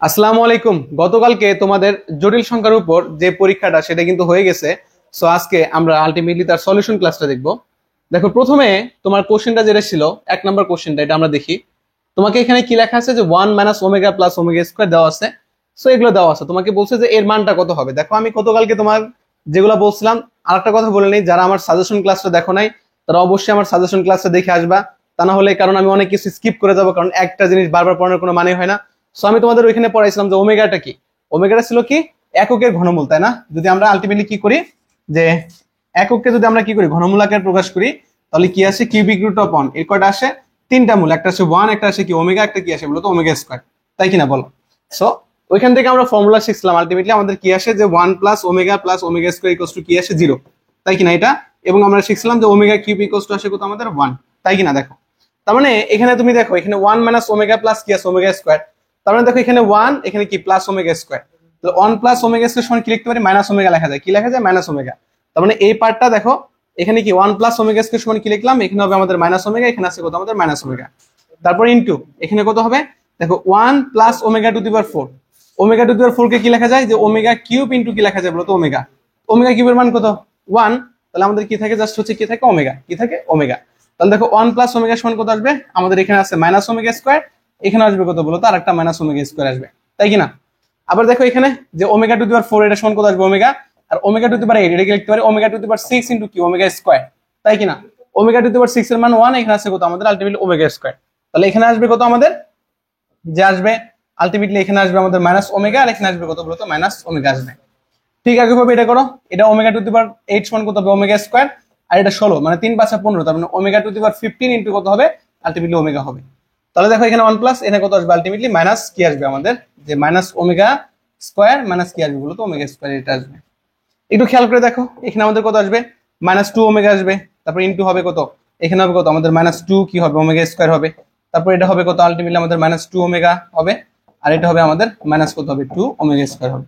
আসসালামু আলাইকুম। গতকালকে তোমাদের জটিল সংখ্যার উপর যে পরীক্ষাটা সেটা কিন্তু হয়ে গেছে। সো আজকে আমরা আলটিমেটলি তার সলিউশন ক্লাসটা দেখবো। দেখো, প্রথমে তোমার কোশ্চেনটা যেটা ছিল, 1 নম্বর কোশ্চেনটা, এটা আমরা দেখি। তোমাকে এখানে কি লেখা আছে যে 1 - ω + ω² দেওয়া আছে। সো এগুলো দেওয়া আছে, তোমাকে বলছে যে এর মানটা কত হবে। দেখো, আমি গতকালকে তোমার যেগুলো বলছিলাম, আরেকটা কথা বলে নেই, যারা আমার সাজেশন ক্লাসটা দেখো নাই তারা অবশ্যই আমার সাজেশন ক্লাসটা দেখে আসবা। তা না হলে, কারণ আমি অনেক কিছু স্কিপ করে যাবো, কারণ একটা জিনিস বারবার পড়ানোর কোনো মানে হয় না। সো আমি তোমাদের ওইখানে পড়াইছিলাম যে ওমেগাটা কি। ওমেগাটা ছিল কি? এককের ঘনমূল, তাই না? যদি আমরা আলটিমেটলি কি করি, যে একককে যদি আমরা কি করি, ঘনমূল আকারে প্রকাশ করি, তাহলে কি আসে? Cubic root of 1। এর কয়টা আসে? তিনটা মূল। একটা আসে 1, একটা আসে কি ওমেগা, একটা কি আসে বলতো ω², তাই কিনা বলো? সো ওইখান থেকে আমরা ফর্মুলা শিখছিলাম, আলটিমেটলি আমাদের কি আসে যে 1 + ω + ω² কি আসে 0, তাই কিনা এটা। এবং আমরা শিখছিলাম যে ω³ আসে কত আমাদের 1, তাই কিনা। দেখো, তার মানে এখানে তুমি দেখো, এখানে 1 - ω+ কি আছে? ω²। তার মানে দেখো, এখানে 1, এখানে কি প্লাস ω²। তো 1 + ω² সমান কি লিখতে পারি? -ω লেখা যায়। কি লেখা যায়? -ω। তার মানে এই পার্টটা দেখো, এখানে কি 1 + ω² সমান কি লিখলাম? এখানে হবে আমাদের -ω, এখানে আছে কত আমাদের -ω। তারপর ইনটু এখানে কত হবে? দেখো 1 + ω⁴। ω⁴ কে কি লেখা যায়? যে ω³ ইনটু কি লেখা যায় বলতো? ওমেগা। ω³ এর মান কত? 1। তাহলে আমাদের কি থাকে? জাস্ট হচ্ছে কি থাকে? ওমেগা। কি থাকে? ওমেগা। তাহলে দেখো 1 + ω সমান কত আসবে? আমাদের এখানে আছে -ω², এখানে আসবে কত বলতো? আর একটা -ω² আসবে, তাই কিনা। আবার দেখো এখানে যে ω⁴ এটা সমান কত আসবে? ওমেগা। আর ω⁴ এটাকে লিখতে পারি ω⁴ ইনটু কি? ω², তাই কিনা। ω⁴ এর মান 1, এখানে আছে কত আমাদের? আলটিমেটলি ω²। তাহলে এখানে আসবে কত আমাদের? যে আসবে আলটিমেটলি এখানে আসবে আমাদের -ω, আর এখানে আসবে কত বলতো? -ω আসবে। ঠিক একইভাবে এটা করো। এটা ω⁴ সমান কত হবে? ω²। আর এটা 16, মানে 3 × 5 = 15, তার মানে ω⁴ ইনটু কত হবে? আলটিমেটলি ওমেগা হবে। তাহলে দেখো এখানে 1 এখানে কত আসবে? আলটিমেটলি মাইনাস কি আসবে আমাদের? যে -ω² মাইনাস কি আসবে বলতো? ω², এটা আসবে। একটু খেয়াল করে দেখো, এখানে আমাদের কত আসবে? -2ω আসবে। তারপর ইনটু হবে কত? এখানে হবে কত আমাদের? -2 কি হবে? ω² হবে। তারপর এটা হবে কত? আলটিমেটলি আমাদের -2ω হবে। আর এটা হবে আমাদের মাইনাস কত হবে? 2ω² হবে।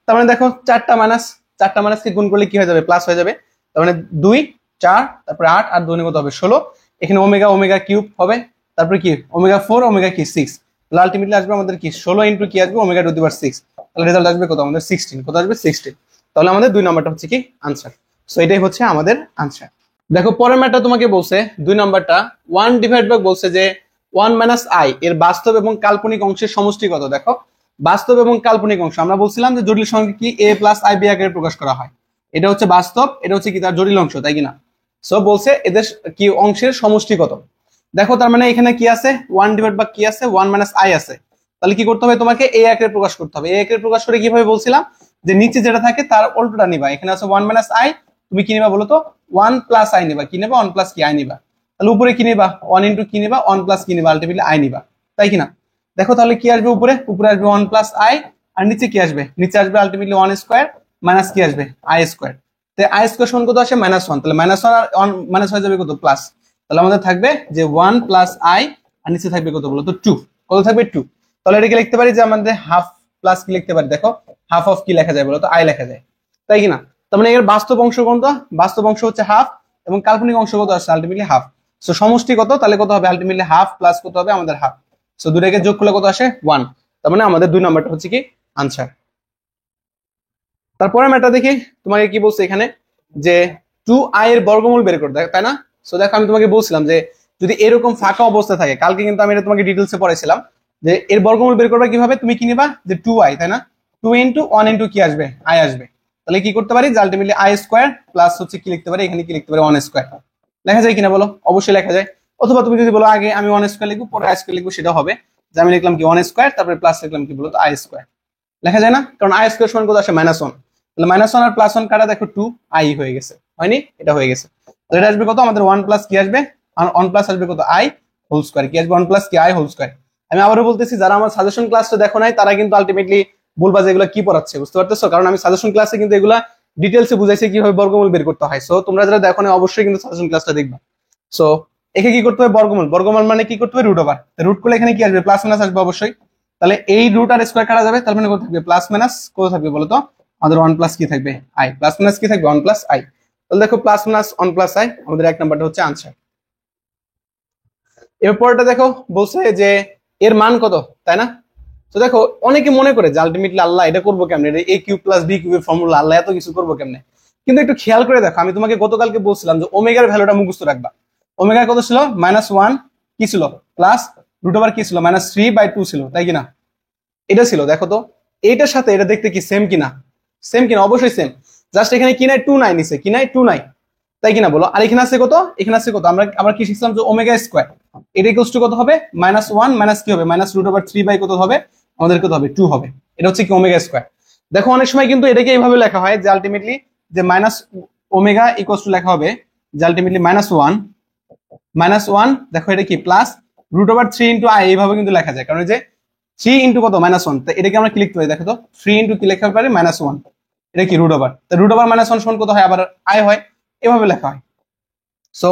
তার মানে দেখো, চারটা মাইনাসকে গুণ করলে কি হয়ে যাবে? প্লাস হয়ে যাবে। তার মানে 2, 4, তারপরে 8, আর 2 কত হবে? 16। এখানে ω³ হবে। তারপরে কি? ω⁴, ω6। তাহলে আলটিমেটলি আসবে আমাদের কি? 16 ইনটু কি আসবে? ω⁴. তাহলে রেজাল্ট আসবে কত আমাদের? 16। কত আসবে? 16। তাহলে আমাদের 2 নাম্বারটা হচ্ছে কি আনসার। সো এটাই হচ্ছে আমাদের আনসার। দেখো, পরের ম্যাটটা তোমাকে বলছে 2 নাম্বারটা 1 বলছে যে 1 - i এর বাস্তব এবং কাল্পনিক অংশের সমষ্টি কত। দেখো, বাস্তব এবং কাল্পনিক অংশ, আমরা বলছিলাম যে জটিল সংখ্যা কি a + ib আকারে প্রকাশ করা হয়। এটা হচ্ছে বাস্তব, এটা হচ্ছে কি তার জটিল অংশ, তাই কিনা। সো বলছে এদের কি অংশের সমষ্টি কত। দেখো, তার মানে এখানে কি আছে? 1 কি আছে? 1 - i আছে। তাহলে কি করতে হবে? তোমাকে a আকারে প্রকাশ করতে হবে। a আকারে প্রকাশ করে কিভাবে বলছিলাম, যে নিচে যেটা থাকে তার উল্টোটা নিবা। এখানে আছে 1 - i, তুমি কি নিবা বলো তো? 1 + i নিবা। কি নেবা? 1 + কি i নিবা। তাহলে উপরে কি নিবা? 1 ইনটু কি নিবা? 1 + কি নিবা? আলটিমেটলি i নিবা, তাই কিনা। দেখো, তাহলে কি আসবে? উপরে আসবে 1 + i, আর নিচে কি আসবে? নিচে আসবে আলটিমেটলি 1² মাইনাস কি আসবে? i²। তো i² সমান কত আসে? -1। তাহলে -1 আর 1 মাইনাস হয়ে যাবে কত? প্লাস। তাহলে আমাদের থাকবে যে 1 + i, আর নিচে থাকবে কত বলো তো? 2। কত থাকবে? 2। তাহলে এটাকে লিখতে পারি যে আমাদের হাফ প্লাস কি লিখতে পারি? দেখো, হাফ অফ কি লেখা যায় বলো তো? i লেখা যায়, তাই কিনা। তার মানে এর বাস্তব অংশ কোনটা? বাস্তব অংশ হচ্ছে হাফ, এবং কাল্পনিক অংশ কত আসছে? Ultimately half. সো সমষ্টি কত? তাহলে কত হবে? আলটিমেটলি হাফ প্লাস কত হবে আমাদের? হাফ। সো দুটাকে যোগ করলে কত আসে? 1। তার মানে আমাদের 2 নাম্বারটা হচ্ছে কি আনসার। তারপরে ম্যাটটা দেখি, তোমাকে কি বলছে এখানে, যে 2i এর বর্গমূল বের করে দেয়, তাই না। সো দেখো, আমি তোমাকে বলছিলাম যে যদি এরকম ফাঁকা অবস্থা থাকে, কালকে কিন্তু আমি এটা তোমাকে ডিটেলসে পড়াইছিলাম, যে এর বর্গমূল বের করবে কিভাবে? তুমি কি নিবা? যে 2i, তাই না। 2 ইনটু 1 ইনটু কি আসবে? i আসবে। তাহলে কি করতে পারি? যে আলটিমেটলি i² প্লাস হচ্ছে কি লিখতে পারি? এখানে কি লিখতে পারি? 1²। লেখা যায় কিনা বলো? অবশ্যই লেখা যায়। অথবা তুমি যদি বলো আগে আমি 1² লিখবো, পরে i² লিখবো, সেটা হবে। যে আমি লিখলাম কি 1², তারপরে প্লাস লিখলাম কি বলতো? i²। লেখা যায় না? কারণ i² সমান কত আসে? -1। তাহলে -1 আর +1 কাটা, দেখো 2i হয়ে গেছে, হয়নি? এটা হয়ে গেছে। তো এটা আসবে কত আমাদের? 1 + কি আসবে? 1 + আসবে কত? i² কি আসবে? 1 + কি i²। আমি আবারও বলতেছি, যারা আমার সাজেশন ক্লাসটা দেখো নাই তারা কিন্তু আলটিমেটলি বলবা যে এগুলো কি পড়াচ্ছে, বুঝতে পারতেছো। কারণ আমি সাজেশন ক্লাসে কিন্তু এগুলা ডিটেলসে বুঝাইছি কিভাবে বর্গমূল বের করতে হয়। সো তোমরা যারা দেখো নাই অবশ্যই কিন্তু সাজেশন ক্লাসটা দেখবা। সো একে কি করতে হবে? বর্গমূল। বর্গমূল মানে কি করতে হবে? √ রুট করলে এখানে কি আসবে? প্লাস মাইনাস আসবে অবশ্যই। তাহলে এই রুট আর স্কয়ার কাটা যাবে, তার মানে কত থাকবে? প্লাস মাইনাস কত থাকবে বলো তো? আমাদের 1 + কি থাকবে? i। প্লাস মাইনাস কি থাকবে? 1 + i। তাহলে দেখো, প্লাস মাইনাস 1 + i আমাদের 1 নাম্বারটা হচ্ছে আনসার। এরপরটা দেখো, বলছে যে এর মান কত, তাই না। তো দেখো অনেকে মনে করে যে আলটিমেটলি আল্লাহ এটা করবো কেমনে, এ কিউব প্লাস বি কিউবের ফর্মুলা, আল্লাহ এত কিছু করবো কেমনে। কিন্তু একটু খেয়াল করে দেখো, আমি তোমাকে গতকালকে বলছিলাম যে ওমেগার ভ্যালুটা মুখস্থ রাখবা। ওমেগা কত ছিল? -1 কি ছিল প্লাস রুট ওভার কি ছিল -3/2 ছিল, তাই কিনা? এটা ছিল। দেখো তো এইটার সাথে এটা দেখতে কি সেম কিনা? সেম কিনা? অবশ্যই সেম। জাস্ট এখানে কি নাই 2 নাই নিচে, কি নাই 2 নাই, তাই কিনা বলো? আর এখানে আছে কত? এখানে আছে কত? আমরা কি শিখছিলাম যে ওমেগা স্কয়ার এটা ইকুয়ালস টু কত হবে? -1 মাইনাস কি হবে -√3 কত হবে আমাদের? কত হবে? 2 হবে। এটা হচ্ছে কি ওমেগা স্কয়ার। দেখো অনেক সময় কিন্তু এটাকে এইভাবে লেখা হয় যে আলটিমেটলি যে মাইনাস ওমেগা ইকুয়ালস টু লেখা হবে যে আলটিমেটলি -1 দেখো এটা কি প্লাস √3 ইন্টু আই, এইভাবে কিন্তু লেখা যায়। কারণ যে 3 ইন্টু কত? -1, তো এটাকে আমরা ক্লিক করি। দেখো তো 3 ইন্টু কি লেখা পারি? -1, এটা কি √, তো √1 সমান কত হয়? আবার আই হয়, এভাবে লেখা হয়। সো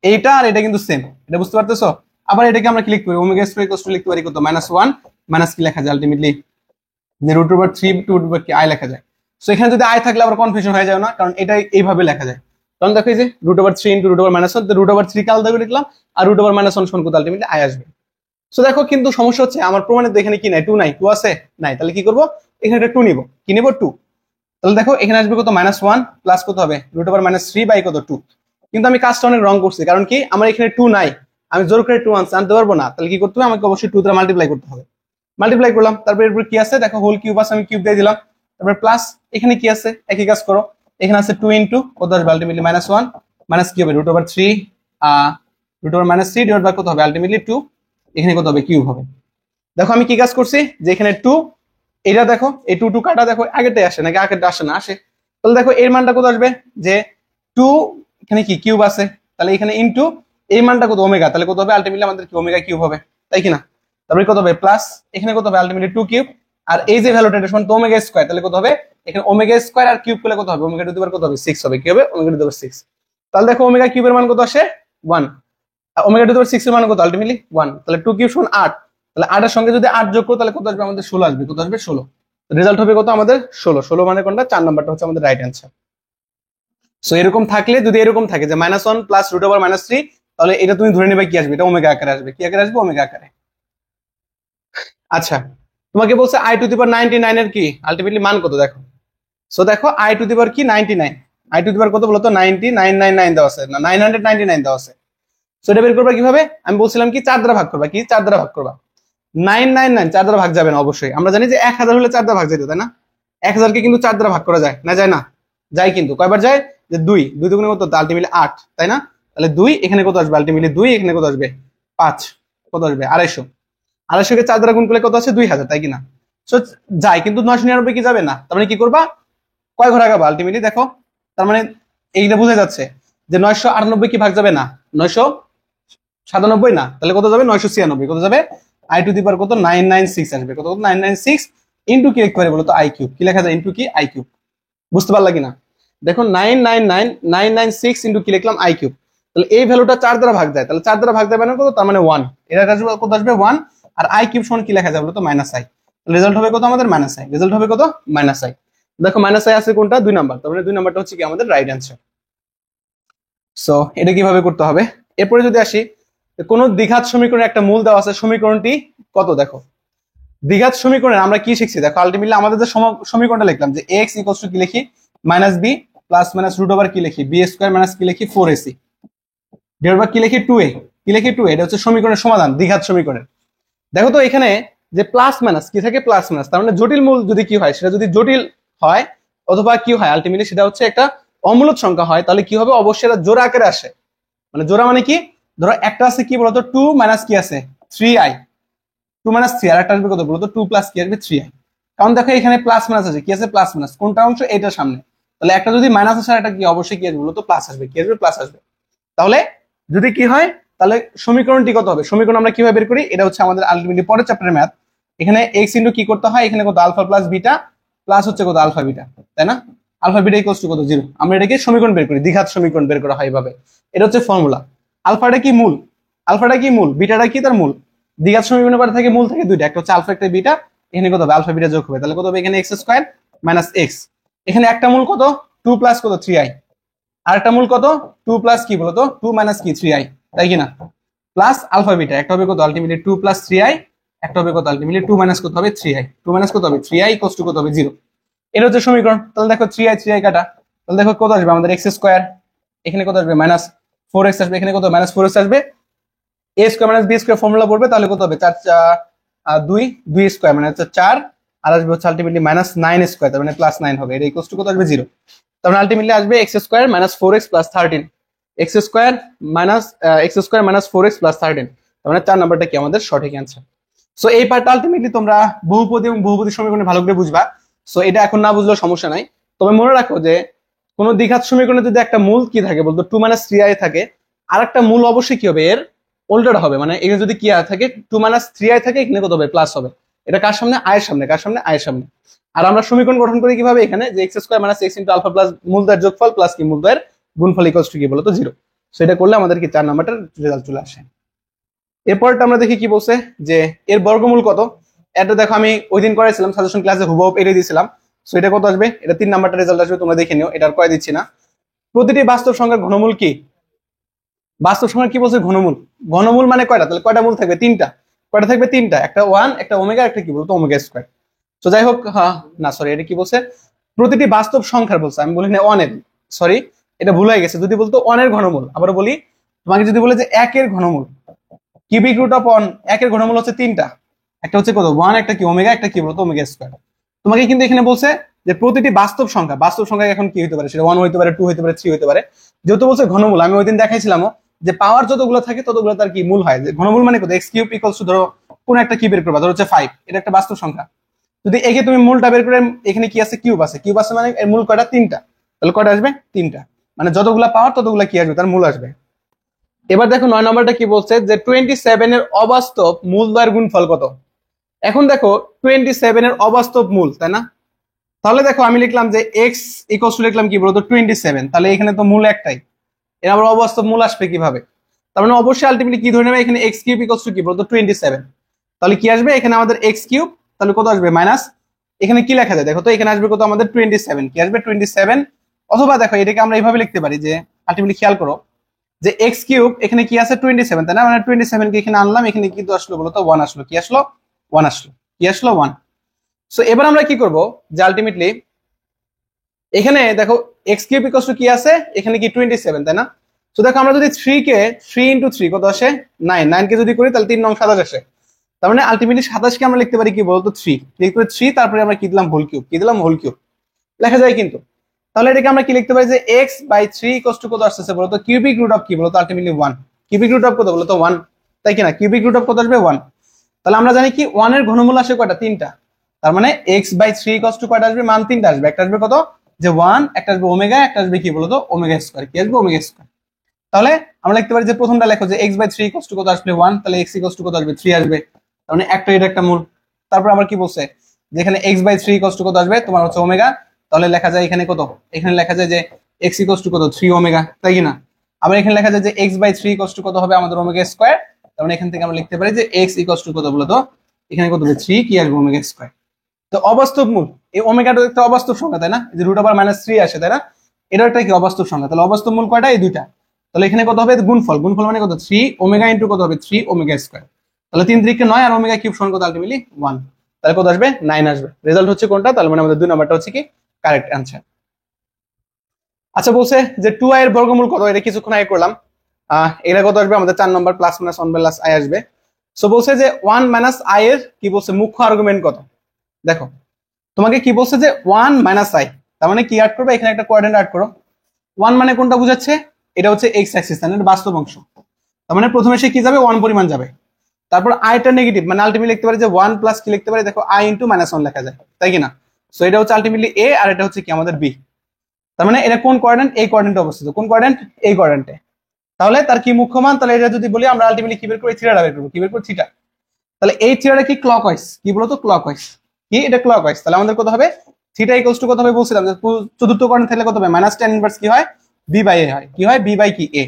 এইটা আর এটা কিন্তু সেম, এটা বুঝতে পারতেছো? আবার এটাকে আমরা ক্লিক করি, ওমেগা স্কয়ার ইকুয়ালস টু লিখতে পারি কত? -1 মাইনাস কি লেখা যায় আলটিমেটলি যে √3 টু √, কি আই লেখা যায়। সো এখানে যদি আই থাকলে আবার কনফিউশন হয়ে যায় না, কারণ এটা এইভাবে লেখা যায়। কারণ দেখো এই যে √3 ইন্টু √1, তো √3 কে আলাদা করে লিখলাম, আর √1 সমান কত? আলটিমেটলি আই আসবে। সো দেখো কিন্তু সমস্যা হচ্ছে আমার প্রমাণে তো এখানে কি নাই? 2 নাই, 2 আছে নাই, তাহলে কি করব? এখানে একটা 2 নিব, কি নিব? 2। তাহলে দেখো এখানে আসবে কত? -1 প্লাস কত হবে? √3 কত? 2। কিন্তু আমি কাজটা অনেক রং করছি, কারণ কি আমার এখানে 2 নাই, আমি জোর করে 2 আনতে পারবো না। তাহলে কি করতে হবে? আমাকে অবশ্যই 2 দ্বারা মাল্টিপ্লাই করতে হবে। মাল্টিপ্লাই করলাম, তারপর এরপর কি আছে দেখো, হোল কিউব আছে, আমি কিউব দিয়ে দিলাম। তারপর প্লাস এখানে কি আছে? একই কাজ করো, এখানে আছে 2 ইন্টু কত আসবে আলটিমেটলি -1 মাইনাস কি হবে? √3 √3 ডিভাইড বাই কত হবে? আলটিমেটলি 2। এখানে কত হবে? কিউব হবে। দেখো আমি কি কাজ করছি যে এখানে 2, এটা দেখো এই 2 কাটা, দেখো আগেরটাই আসে নাকি? আগেরটা আসে না, আসে। তাহলে দেখো এর মানটা কত আসবে? যে 2 এখানে কি কিউব আছে, তাহলে এখানে ইনটু এই মানটা কত? ওমেগা, তাহলে কত হবে? আলটিমেটলি আমাদের কি ওমেগা কিউব হবে, তাই কিনা? তারপরে কত হবে? প্লাস এখানে কত হবে? আলটিমেটলি 2 কিউব, আর এই যে ভ্যালুটা এটা সমান ওমেগা স্কয়ার, তাহলে কত হবে? এখানে ওমেগা স্কয়ার আর কিউব করলে কত হবে? ওমেগা টু দি পাওয়ার কত হবে? 6 হবে। কি হবে? ওমেগা টু দি পাওয়ার 6। তাহলে দেখো ওমেগা কিউবের মান কত আসে? 1। ওমেগা টু দি পাওয়ার 6 এর মান কত? আলটিমেটলি 1। তাহলে 2 কিউব সমান 8। তাহলে 8 এর সঙ্গে যদি 8 যোগ করো তাহলে কত আসবে? আমাদের 16 আসবে। কত আসবে? 16। রেজাল্ট হবে কত আমাদের? 16। 16 মানে কোনটা? 4 নাম্বারটা হচ্ছে আমাদের রাইট অ্যান্সার। সো এরকম থাকলে, যদি এরকম থাকে যে -1 প্লাস √3, তাহলে এটা তুমি ধরে নেবে কি আসবে? এটা ওমেগা আকারে আসবে। কি আকারে আসবে? ওমেগা আকারে। আচ্ছা, তোমাকে বলছে i টু দি পাওয়ার 99 এর কি আলটিমেটলি মান কত? দেখো, সো দেখো i টু দি পাওয়ার কি 99, i টু দি পাওয়ার কত বলতো? 9999 দেওয়া আছে না, 999 দেওয়া আছে। সো এটা বের করবা কিভাবে? আমি বলছিলাম কি 4 দ্বারা ভাগ করবা। কি 4 দ্বারা ভাগ করবা? 999 4 দ্বারা ভাগ যাবে না অবশ্যই। আমরা জানি যে 1000 হলে 4 দ্বারা ভাগ যেত, তাই না? 1000 কে কিন্তু 4 দ্বারা ভাগ করা যায় না, যায় না? যায় কিন্তু। কয়বার যায়? যে 2 2 দুগুণে কত? আলটিমেটলি 8, তাই না? তাহলে 2 এখানে কত আসবে? আলটিমেটলি 2 এখানে কত আসবে? 5। কত আসবে? 250। 250 কে 4 দ্বারা গুণ করলে কত আছে? 2000, তাই কিনা? সো যায়, কিন্তু 999 কি যাবে না। তার মানে কি করবা? কয় ঘর আগাবা আলটিমেটলি? দেখো তার মানে এইটা বোঝা যাচ্ছে যে 998 কি ভাগ যাবে না? 997 না, তাহলে কত যাবে? 996। কত যাবে? i টু দি পাওয়ার কত? 996 আসবে। কত? 996 ইনটু কি লিখতে পারি বলো তো? i cube. কি লেখা যায়? ইনটু কি? i cube. বুঝতে পারলা কিনা? দেখো 999996 ইনটু কি লিখলাম? i cube. তাহলে এই ভ্যালুটা 4 দ্বারা ভাগ যায়, তাহলে 4 দ্বারা ভাগ যাবে না কত? তার মানে 1। এটা আসবে কত? আসবে 1। আর i কিউব সমান কি লেখা যায় বলো তো? -i। রেজাল্ট হবে কত আমাদের? -i। রেজাল্ট হবে কত? -i। দেখো -i আছে কোনটা? 2 নাম্বার, তার মানে 2 নাম্বারটা হচ্ছে কি আমাদের রাইট অ্যান্সার। সো এটা কিভাবে করতে হবে? এরপরে যদি আসি, কোন দ্বিঘাত সমীকরণের একটা মূল দেওয়া আছে, সমীকরণটি কত? দেখো দ্বিঘাত সমীকরণে আমরা কি শিখছি? দেখো আলটিমেটলি আমাদের যে সমীকরণটা লিখলাম যে x ইকুয়ালস টু কি লিখি? -b প্লাস মাইনাস √ কি লিখি? b স্কয়ার মাইনাস কি লিখি? 4ac ডিভাইড বাই কি লিখি? 2a। কি লিখি? 2a। এটা হচ্ছে সমীকরণের সমাধান দ্বিঘাত সমীকরণের। দেখো তো এখানে যে প্লাস মাইনাস কি থাকে? প্লাস মাইনাস, তার মানে জটিল মূল যদি কি হয়, সেটা যদি জটিল হয় অথবা কি হয় আলটিমেটলি সেটা হচ্ছে একটা অমূলদ সংখ্যা হয়, তাহলে কি হবে? অবশ্যই এটা জোড়া আকারে আসে। মানে জোড়া মানে কি? ধরো একটা আছে কি বলতো? 2 মাইনাস কি আছে? 3i। 2 মাইনাস 3, আর একটা আসবে কত বলতো? 2 প্লাস কি আসবে? 3i। কারণ দেখো এখানে প্লাস মাইনাস আছে, কি আছে? Plus minus. কোনটা অংশ? এটার সামনে। তাহলে একটা যদি মাইনাস আসে, একটা কি অবশ্যই কি আসবে বলতো? প্লাস আসবে। কি আসবে? প্লাস আসবে। তাহলে যদি কি হয়, তাহলে সমীকরণটি কত হবে? সমীকরণ আমরা কিভাবে বের করি? এটা হচ্ছে আমাদের আলটিমেটলি পরের চ্যাপ্টারের ম্যাথ। এখানে x ইনটু কি করতে হয়? এখানে কত? আলফা প্লাস বিটা প্লাস হচ্ছে কত? আলফা বিটা, তাই না? আলফা বিটা ইকুয়ালস টু কত? 0। আমরা এটাকে সমীকরণ বের করি, দ্বিঘাত সমীকরণ বের করা হয় এইভাবে। এটা হচ্ছে ফর্মুলা। আলফাটা কি মূল, আলফাটা কি মূল, বিটাটা কি তার মূল। দ্বিঘাত সমীকরণের পরে থাকে মূল থাকে দুইটা, একটা হচ্ছে আলফা, একটা বিটা। এখানে কত হবে? আলফা বিটা যোগ হবে, তাহলে কত হবে? এখানে x স্কয়ার মাইনাস x। এখানে একটা মূল কত? 2 প্লাস কত? 3i। আর একটা মূল কত? 2 প্লাস কি বলতো? 2 মাইনাস কি? 3i, তাই কিনা? প্লাস আলফা বিটা একটা হবে কত? আলটিমেটলি 2 প্লাস 3i, একটা হবে কত আলটিমেটলি 2 মাইনাস কত হবে 3i, 2 মাইনাস কত হবে 3i ইকুয়ালস টু কত হবে 0। এটা হচ্ছে সমীকরণ। তাহলে দেখো 3i কাটা, তাহলে দেখো কত আসবে আমাদের x স্কয়ার, এখানে কত আসবে মাইনাস 4x আসবে, এখানে কত মাইনাস 4x আসবে, a square minus b square formula পড়বে, তাহলে কত হবে 4 2 2 স্কয়ার মানে হচ্ছে 4, আর আসবে হচ্ছে আলটিমেটলি মাইনাস 9 স্কয়ার, তার মানে প্লাস 9 হবে। এটা ইকুয়ালস টু কত আসবে 0। তার মানে আলটিমেটলি আসবে x square minus 4x plus 13, x square minus 4x plus 13, তার মানে 4 নাম্বারটা কি আমাদের সঠিক অ্যান্সার। সো এই পার্টটা আলটিমেটলি তোমরা বহুপদী এবং বহুপদী সমীকরণে ভালো করে বুঝবা। সো এটা এখন না বুঝলেও সমস্যা নাই। তবে মনে রাখো যে কোন দ্বিঘাত সমীকরণে যদি একটা মূল কি থাকে বলতো 2 মাইনাস 3i থাকে, আর একটা মূল অবশ্যই কি হবে এর উল্টোটা হবে, মানে এখানে যদি কি থাকে 2 মাইনাস 3i থাকে, এখানে কত হবে প্লাস হবে। এটা কার সামনে? আয়ের সামনে। কার সামনে? আয়ের সামনে। আর আমরা সমীকরণ গঠন করি কিভাবে? এখানে যে x square minus x into alpha plus মূলদ্বয়ের যোগফল প্লাস কি মূলদ্বয়ের গুণফল ইকুয়ালস টু কি বলতো 0। সো এটা করলে আমাদের কি 4 নাম্বারটার রেজাল্ট চলে আসে। এরপরটা আমরা দেখি কি বলছে যে এর বর্গমূল কত। এটা দেখো আমি ওই দিন করাইছিলাম সাজেশন ক্লাসে, হুবহু এটাই দিয়েছিলাম। সো এটা কত আসবে? এটা 3 নাম্বারটা রেজাল্ট আসবে, তোমরা দেখে নিও, এটা আর কয় দিচ্ছি না। প্রতিটি বাস্তব সংখ্যার ঘনমূল কি? বাস্তব সংখ্যা কি বলছে? ঘনমূল। ঘনমূল মানে কয়টা? তাহলে কয়টা মূল থাকবে? 3টা। কয়টা থাকবে? 3টা, একটা 1, একটা ওমেগা, একটা কি বলতো ওমেগা স্কয়ার। তো যাই হোক, না সরি, এটা কি বলছে? প্রতিটি বাস্তব সংখ্যার বলছে, আমি বলি না 1 এর, সরি এটা ভুল হয়ে গেছে। যদি বলতো 1 এর ঘনমূল, আবার বলি তোমাকে যদি বলে যে 1 এর ঘনমূল, কিউবিক রুট অফ 1, 1 এর ঘনমূল হচ্ছে 3টা, একটা হচ্ছে কত 1, একটা কি ওমেগা, একটা কি বলতো ওমেগা স্কয়ার। তোমাকে কিন্তু এখানে বলছে যে প্রতিটি বাস্তব সংখ্যা এখন কি হতে পারে? সেটা 1 হতে পারে, 2 হতে পারে, 3 হতে পারে। যেহেতু বলছে ঘনমূল, আমি ওই দিন দেখাইছিলাম যে পাওয়ার যতগুলো থাকে ততগুলো তার কি মূল হয়। ঘনমূল মানে কত? এক্স কিউব ইকুয়ালস টু, ধরো কোন একটা কি বের করবা, ধরো হচ্ছে 5, এটা একটা বাস্তব সংখ্যা। যদি একে তুমি মূলটা বের করে, এখানে কি আছে? কিউব আছে। কিউব আছে মানে এর মূল কয়টা? 3টা। তাহলে কয়টা আসবে? 3টা। মানে যতগুলা পাওয়ার ততগুলা কি আসবে? তার মূল আসবে। এবার দেখো 9 নম্বরটা কি বলছে যে 27 এর অবাস্তব মূলদ্বয়ের গুণফল কত। এখন দেখো 27 এর অবাস্তব মূল, তাই না? তাহলে দেখো আমি লিখলাম যে এক্স ইকুয়ালস টু, লিখলাম কি বলতো 27, তাহলে এখানে তো মূল একটাই, এর আবার অবাস্তব মূল আসবে কিভাবে? তার মানে অবশ্যই আলটিমেটলি কি ধরে নেবে? এখানে এক্স কিউব ইকুয়ালস টু কি বলতো 27, তাহলে কি আসবে এখানে আমাদের এক্স কিউব, তাহলে কত আসবে মাইনাস, এখানে কি লেখা যায় দেখো তো, এখানে আসবে কত আমাদের 27, কি আসবে 27। অথবা দেখো এটাকে আমরা এইভাবে লিখতে পারি যে আলটিমেটলি খেয়াল করো যে এক্স কিউব এখানে কি আছে 27, তাই না? মানে 27 কে এখানে আনলাম, এখানে কি আসলো বলতো 1 আসলো, কি আসলো 1 আসলো, কি আসলো 1। সো এবার আমরা কি করব যে আলটিমেটলি এখানে দেখো এক্স কিউব ইকুয়ালস টু কি আছে, এখানে কি 27, তাই না? তো দেখো আমরা যদি 3 কে 3 ইনটু 3 কত আসে 9, 9 কে যদি করি তাহলে 3 নং 27 আসে। তার মানে আলটিমেটলি 27 কে আমরা লিখতে পারি কি বলতো 3, লিখতে পারি 3, তারপরে আমরা কি দিলাম হোল কিউব, কি দিলাম হোল কিউব, লেখা যায় কিন্তু। তাহলে এটাকে আমরা কি লিখতে পারি যে x বাই 3 ইকুয়ালস টু কত আসছে বলতো কিউবিক রুট অফ কি বলতো আলটিমেটলি 1, কিউবিক রুট অফ কত বলতো 1, তাই কি না? কিউবিক রুট অফ কত আসবে 1। তাহলে আমরা জানি কি 1 এর ঘনমূল আসে কয়টা? 3টা। তার মানে x বাই 3 ইকুয়ালস টু কয়টা আসবে? মান 3টা আসবে। একটা আসবে কত যে 1, একটা আসবে ওমেগা, একটা আসবে কি বলতো ওমেগা স্কয়ার, কি আসবে ওমেগা স্কয়ার। তাহলে আমরা লিখতে পারি যে প্রথমটা লেখো যে x বাই 3 ইকুয়ালস টু কত আসবে 1, তাহলে x ইকুয়ালস টু কত আসবে 3 আসবে। তার মানে একটা এটা একটা মূল। তারপর আবার কি বলছে যে এখানে x বাই 3 ইকুয়ালস টু কত আসবে তোমার হচ্ছে ওমেগা, তাহলে লেখা যায় এখানে কত, এখানে লেখা যায় যে x ইকুয়ালস টু কত 3 ওমেগা, তাই কি না? আবার এখানে লেখা যায় যে x বাই 3 ইকুয়ালস টু কত হবে আমাদের ওমেগা স্কয়ার। তার মানে এখান থেকে আমরা লিখতে পারি যে x ইকুয়ালস টু কত বলতো এখানে কত হবে 3 কি আসবে ওমেগা স্কয়ার। তো অবাস্তব মূল, এই ওমেগাটা একটা অবাস্তব সংখ্যা, তাই না? যে রুট ওভার মাইনাস 3 আসে, তাই না? এটা একটা কি অবাস্তব সংখ্যা। তাহলে অবাস্তব মূল কয়টা? এই দুইটা। তাহলে এখানে কত হবে গুণফল, গুণফল মানে কত 3 ওমেগা ইনটু কত হবে 3 ওমেগা স্কয়ার। তাহলে 3 3 কে 9 আর ওমেগা কিউব সমান কত আলটিমেটলি 1, তাহলে কত আসবে 9 আসবে। রেজাল্ট হচ্ছে কোনটা? তাহলে মানে আমাদের 2 নাম্বারটা হচ্ছে কি কারেক্ট অ্যানসার। আচ্ছা বলছে যে 2i এর বর্গমূল কত, এটা কিছুক্ষণ আগে করলাম। এটা কত আসবে আমাদের 4 নম্বর প্লাস মাইনাস 1 প্লাস i আসবে। সো বলছে যে 1 মাইনাস i এর কি বলছে মুখ্য আর্গুমেন্ট কত। দেখো তোমাকে কি বলছে যে 1 মাইনাস i, তার মানে কি অ্যাড করবে এখানে একটা কোঅর্ডিনেট অ্যাড করো। 1 মানে কোনটা বুঝাচ্ছে? এটা হচ্ছে x অ্যাক্সিস, তার মানে বাস্তব অংশ। তার মানে প্রথমে সে কি যাবে 1 পরিমাণ যাবে, তারপর i টা নেগেটিভ, মানে আলটিমেটলি লিখতে পারি যে 1 প্লাস কি লিখতে পারি দেখো i ইনটু মাইনাস 1 লেখা যায়, তাই কি না? সো এটা হচ্ছে আলটিমেটলি a আর এটা হচ্ছে কি আমাদের b। তার মানে এটা কোন কোঅর্ডিনেট? এই কোঅর্ডিনেটে অবস্থিত। কোন কোঅর্ডিনেট? এই কোঅর্ডিনেটে। তাহলে তার কি মুখ্য মান? তাহলে এটা যদি বলি আমরা আলটিমেটলি কি বের করি? থিটাটা বের করব। কি বের করব? থিটা। তাহলে এই থিটাটা কি ক্লকওয়াইজ, কি বলতো ক্লকওয়াইজ, কি এটা ক্লকওয়াইজ। তাহলে আমাদের কত হবে থিটা ইকুয়ালস টু কত হবে বলছিলাম যে চতুর্থ কোঅর্ডিনেট থাকলে কত হবে মাইনাস tan ইনভার্স কি হয় b বাই a হয়, কি হয় b বাই কি a।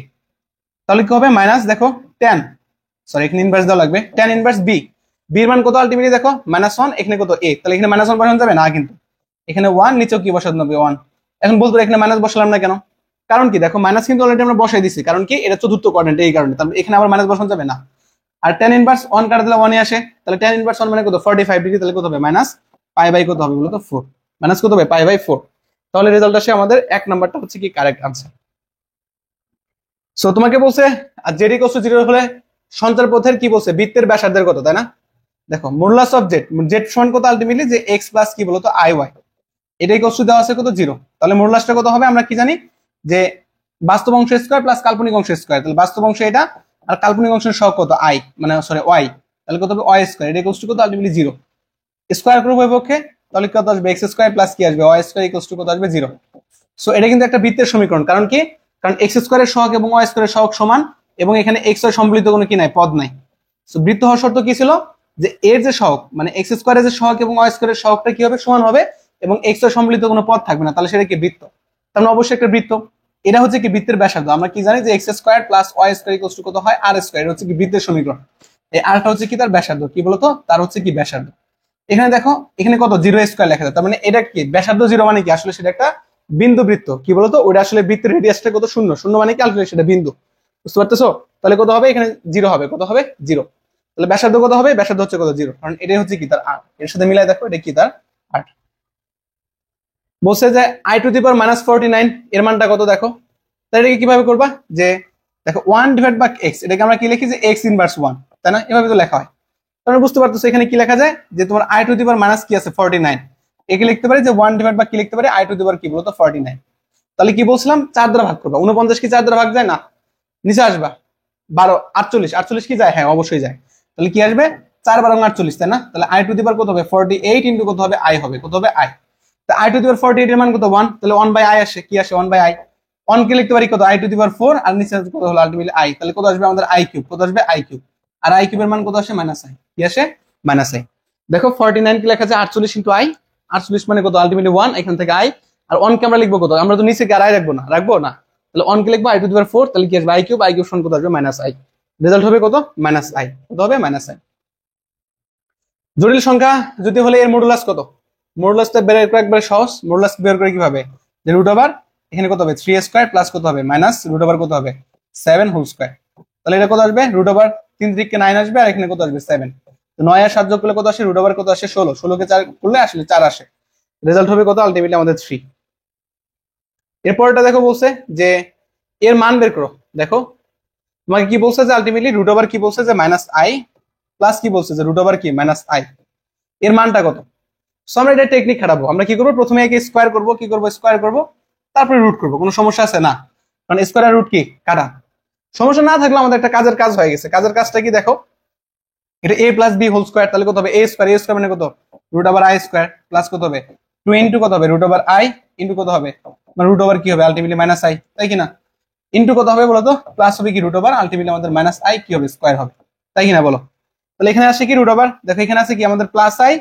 তাহলে কি হবে মাইনাস দেখো tan, সরি এখানে ইনভার্স দেওয়া লাগবে, tan ইনভার্স b, b এর মান কত আলটিমেটলি দেখো -1, এখানে কত a, তাহলে এখানে -1 বসানো যাবে না, কিন্তু এখানে 1 নিচেও কি বসানো হবে 1। এখন বলতে এখানে মাইনাস বসালাম না কেন? কারণ কি দেখো মাইনাস কিন্তু অলরেডি আমরা বসাই দিছি, কারণ কি এটা চতুর্থ কোঅর্ডিনেট এই কারণে, তাহলে এখানে আবার মাইনাস বসানো যাবে না। আর tan ইনভার্স 1 কাটা দিলে 1 আসে, তাহলে tan ইনভার্স 1 মানে কত 45 ডিগ্রি, তাহলে কত হবে মাইনাস পাই বাই কত হবে বলো তো 4, মাইনাস কত হবে পাই বাই 4। তাহলে রেজাল্ট আসে আমাদের এক নাম্বারটা হচ্ছে কি কারেক্ট আনসার। সো তোমাকে বলছে আর জেড ইকুয়াল টু 0 হলে সঞ্চার পথের কি বলছে বৃত্তের ব্যাসার্ধের কত, তাই না? দেখো মডুলাস অফ জেড, জেড সমান কত আলটিমেটলি যে x প্লাস কি বলতো আই ওয়াই, এটাই ইকুয়াল দেওয়া আছে কত 0। তাহলে মডুলাসটা কত হবে আমরা কি জানি যে বাস্তব অংশ স্কয়ার প্লাস কাল্পনিক অংশ স্কয়ার, তাহলে বাস্তব অংশ এটা আর কাল্পনিক অংশের সহগ কত আই মানে সরি ওয়াই, তাহলে কত হবে ওয়াই স্কয়ার, এটা ইকুয়াল টু কত আলটিমেটলি 0। স্কয়ার করব এই পক্ষে, তাহলে কত আসবে x স্কয়ার প্লাস কি আসবে ওয়াই স্কয়ার ইকুয়াল টু কত আসবে 0। সো এটা কিন্তু একটা বৃত্তের সমীকরণ, কারণ কি কারণ x স্কয়ারের সহগ এবং ওয়াই স্কয়ারের সহগ সমান এবং এখানে x এর সম্বলিত কোনো কি নাই পদ নাই। সো বৃত্ত হওয়ার শর্ত কি ছিল যে এর যে সহগ মানে x স্কয়ারের যে সহগ এবং ওয়াই স্কয়ারের সহগটা কি হবে সমান হবে এবং x এর সম্বলিত কোনো পদ থাকবে না, তাহলে সেটা কি বৃত্ত, তার মানে অবশ্যই একটা বৃত্ত। এটা হচ্ছে কি বৃত্তের ব্যাসার্ধ, আমরা কি জানি যে x square plus y square equal to কত হয় আর স্কয়ার, এটা হচ্ছে কি বৃত্তের সমীকরণ। এই আরটা হচ্ছে কি তার ব্যাসার্ধ, কি বলতো তার হচ্ছে কি ব্যাসার্ধ। এখানে দেখো এখানে কত 0 স্কয়ার লেখা যায়, তার মানে এটা কি ব্যাসার্ধ 0 মানে কি আসলে সেটা একটা বিন্দু বৃত্ত, কি বলতো ওটা আসলে বৃত্তের রেডিয়াসটা কত শূন্য, শূন্য মানে কি আসলে সেটা বিন্দু, বুঝতে পারতেছো? তাহলে কত হবে এখানে 0 হবে, কত হবে 0। তাহলে ব্যাসার্ধ কত হবে, ব্যাসার্ধ হচ্ছে কত 0, কারণ এটাই হচ্ছে কি তার 8, এর সাথে মিলাই দেখো এটা কি তার 8। বলছে যে i two the power minus 49 এর মানটা কত দেখো, তাহলে এটাকে কিভাবে করবা যে দেখো 1 ডিভাইড বাই x, এটাকে আমরা কি লিখি যে x ইনভার্স 1, তাই না? এভাবে তো লেখা হয়। তোমরা বুঝতে পারতেছো এখানে কি লেখা যায় যে তোমার i two the power minus কি আছে 49, একে লিখতে পারি যে 1 ডিভাইড বাই কি লিখতে পারি i টু দি পাওয়ার কি বলতো 49। তাহলে কি বলছিলাম 4 দ্বারা ভাগ করবা, 49 কি 4 দ্বারা ভাগ যায় না, নিচে আসবা 12 48, 48 কি যায়, হ্যাঁ অবশ্যই যায়। তাহলে কি আসবে 4 12 48, তাই না? তাহলে i টু দি পাওয়ার কত হবে 48 ইনটু কত হবে i হবে, কত হবে i। তো i টু দি পাওয়ার 48 এর মান কত 1, তাহলে 1 বাই i আসে, কি আসে 1 বাই i। 1 কে লিখতে পারি কত i টু দি পাওয়ার 4 আর নিচে কত হলো আলটিমেটলি i, তাহলে কত আসবে আমাদের i কিউব, কত আসবে i কিউব। আর i কিউবের মান কত আসে মাইনাস i, কি আসে মাইনাস i। দেখো 49 কি লেখা যায় 48 ইনটু i, 48 মানে কত আলটিমেটলি 1, এখান থেকে i আর 1 কে আমরা লিখবো কত, আমরা তো নিচে কি আর i রাখবো না, রাখবো না, তাহলে 1 কে লিখবো i টু দি পাওয়ার 4, তাহলে কি আসবে i কিউব, i কিউব সমান কত আসবে মাইনাস i, রেজাল্ট হবে কত মাইনাস i, কত হবে মাইনাস i। জটিল সংখ্যা যদি হলে এর মডুলাস কত, মডুলাসটা বের করা একবারে সহজ, মডুলাস বের করে কিভাবে যে রুট ওভার এখানে কত হবে 3 স্কয়ার প্লাস কত হবে মাইনাস রুট ওভার কত হবে 7 হোল স্কয়ার, তাহলে এটা কত আসবে রুট ওভার 3 দিকে 9 আসবে আর এখানে কত আসবে 7, তো 9 আর 7 যোগ করলে কত আসে রুট ওভার কত আসে 16, 16 কে 4 করলে আসলে 4 আসে, রেজাল্ট হবে কত আলটিমেটলি আমাদের 3। এরপরটা দেখো বলছে যে এর মান বের করো, দেখো তোমাকে কি বলছে যে আলটিমেটলি রুট ওভার কি বলছে যে মাইনাস i প্লাস কি বলছে যে রুট ওভার কি মাইনাস i, এর মানটা কত। সো আমরা এটা টেকনিক খাটাবো, আমরা কি করবো প্রথমে একে স্কয়ার করব, কি করব স্কয়ার করব তারপরে রুট করব, কোনো সমস্যা আছে না, কারণ স্কয়ার আর রুট কি কাটা, সমস্যা না থাকলে আমাদের একটা কাজের কাজ হয়ে গেছে। কাজের কাজটা কি দেখো এটা a plus b whole square, তাহলে কত হবে a স্কয়ার, a স্কয়ার মানে কত root over i square plus কত হবে 2 ইনটু কত হবে রুট ওভার i ইনটু কত হবে মানে রুট ওভার কি হবে আলটিমেটলি মাইনাস i, তাই কি না, ইনটু কত হবে বলো তো প্লাস হবে কি রুট ওভার আলটিমেটলি আমাদের মাইনাস i কি হবে স্কয়ার হবে, তাই কি না বলো। তাহলে এখানে আসে কি রুট ওভার, দেখো এখানে আছে কি আমাদের প্লাস i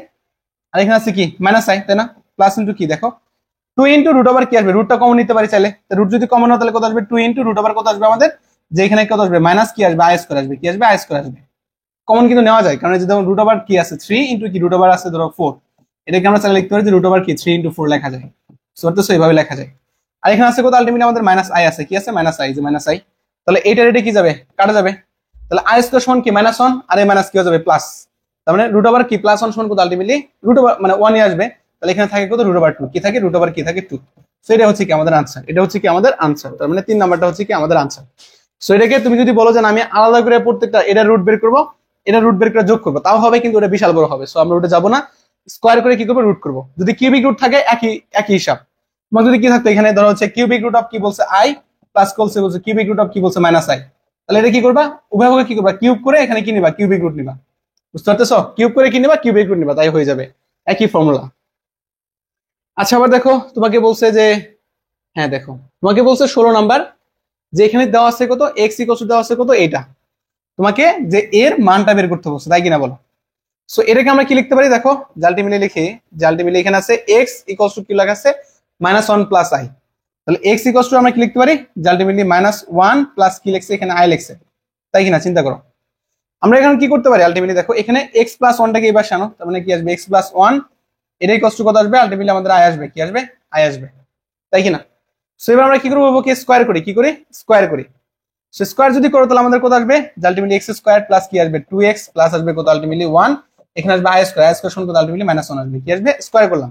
আর এখানে আছে কি মাইনাস i, তাই না, প্লাস ইনটু কি দেখো 2 ইনটু রুট ওভার কি আসবে রুটটা কমন নিতে পারি চাইলে, রুট যদি কমন হয় তাহলে কত আসবে 2 ইনটু রুট ওভার কত আসবে আমাদের যে এখানে কত আসবে মাইনাস কি আসবে i স্কয়ার আসবে, কি আসবে i স্কয়ার আসবে, কমন কিন্তু নেওয়া যায় কারণ এই যে দেখো রুট ওভার কি আছে 3 ইনটু কি রুট ওভার আছে ধরো 4, এটাকে আমরা চাইলে লিখতে পারি যে রুট ওভার কি 3 ইনটু 4 লেখা যায়, সো তো এইভাবে লেখা যায়। আর এখানে আছে কত আলটিমেটলি আমাদের মাইনাস i আছে, কি আছে মাইনাস i, যে মাইনাস i, তাহলে এইটার এটা কি যাবে কাটা যাবে, তাহলে i স্কয়ার সমান কি মাইনাস 1 আর এই মাইনাস কি হয়ে যাবে প্লাস, তার মানে রুট ওভার কি প্লাস 1 সমান কত আলটিমেটলি রুট ওভার মানে 1 এ আসবে, তাহলে এখানে থাকে কত রুট ওভার 2, কি থাকে রুট ওভার কি থাকে 2, সো এটা হচ্ছে কি আমাদের আনসার, এটা হচ্ছে কি আমাদের আনসার, তার মানে 3 নাম্বারটা হচ্ছে কি আমাদের আনসার। সো এটাকে তুমি যদি বলো যে আমি আলাদা করে প্রত্যেকটা এটা রুট বের করব, এটা রুট বের করে যোগ করবো তাও হবে, কিন্তু এটা বিশাল বড় হবে, সো আমরা রুটে যাবো না, স্কয়ার করে কি করবো রুট করবো। যদি কিউবিক রুট থাকে একই একই হিসাব, তোমার যদি কি থাকতো এখানে ধরো হচ্ছে কিউবিক রুট অফ কি বলছে i প্লাস বলছে কিউবিক রুট অফ কি বলছে মাইনাস i, তাহলে এটা কি করবা উভয় ভাগে কি করবা কিউব করে এখানে কি নিবা কিউবিক রুট নিবা, বুঝতে পারতেছো কিউব করে কি নিবা কিউবিক রুট নিবা, তাই হয়ে যাবে একই ফর্মুলা। আচ্ছা আবার দেখো তোমাকে বলছে যে হ্যাঁ দেখো তোমাকে বলছে 16 নাম্বার যে এখানে দেওয়া আছে কত x ইকুয়াল টু দেওয়া আছে কত এইটা, তোমাকে যে এর মানটা বের করতে বলছে, তাই কিনা বলো। সো এটাকে আমরা কি লিখতে পারি দেখো আলটিমেটলি লিখি যে আলটিমেটলি এখানে আছে x ইকুয়াল টু কি লেখা আছে মাইনাস 1 প্লাস i, তাহলে x ইকুয়াল টু আমরা কি লিখতে পারি যে আলটিমেটলি মাইনাস 1 প্লাস কি লিখছে এখানে i লিখছে, তাই কিনা চিন্তা করো। আমরা এখানে কি করতে পারি আলটিমেটলি দেখো এখানে x প্লাস 1 টাকে এবার আনো, তার মানে কি আসবে x প্লাস 1 এটাই কষ্ট কত আসবে আলটিমেটলি আমাদের i আসবে, কি আসবে i আসবে, তাই কিনা। সো এবার আমরা কি করবো কি স্কয়ার করি, কি করি স্কয়ার করি, সো স্কয়ার যদি করো তাহলে আমাদের কত আসবে, আলটিমেটলি এক্স স্কয়ার প্লাস কি আসবে 2x প্লাস আসবে কত আলটিমেটলি 1, এখানে আসবে আই স্কয়ার সমান কত আলটিমেটলি -1 আসবে। কি আসবে, স্কয়ার করলাম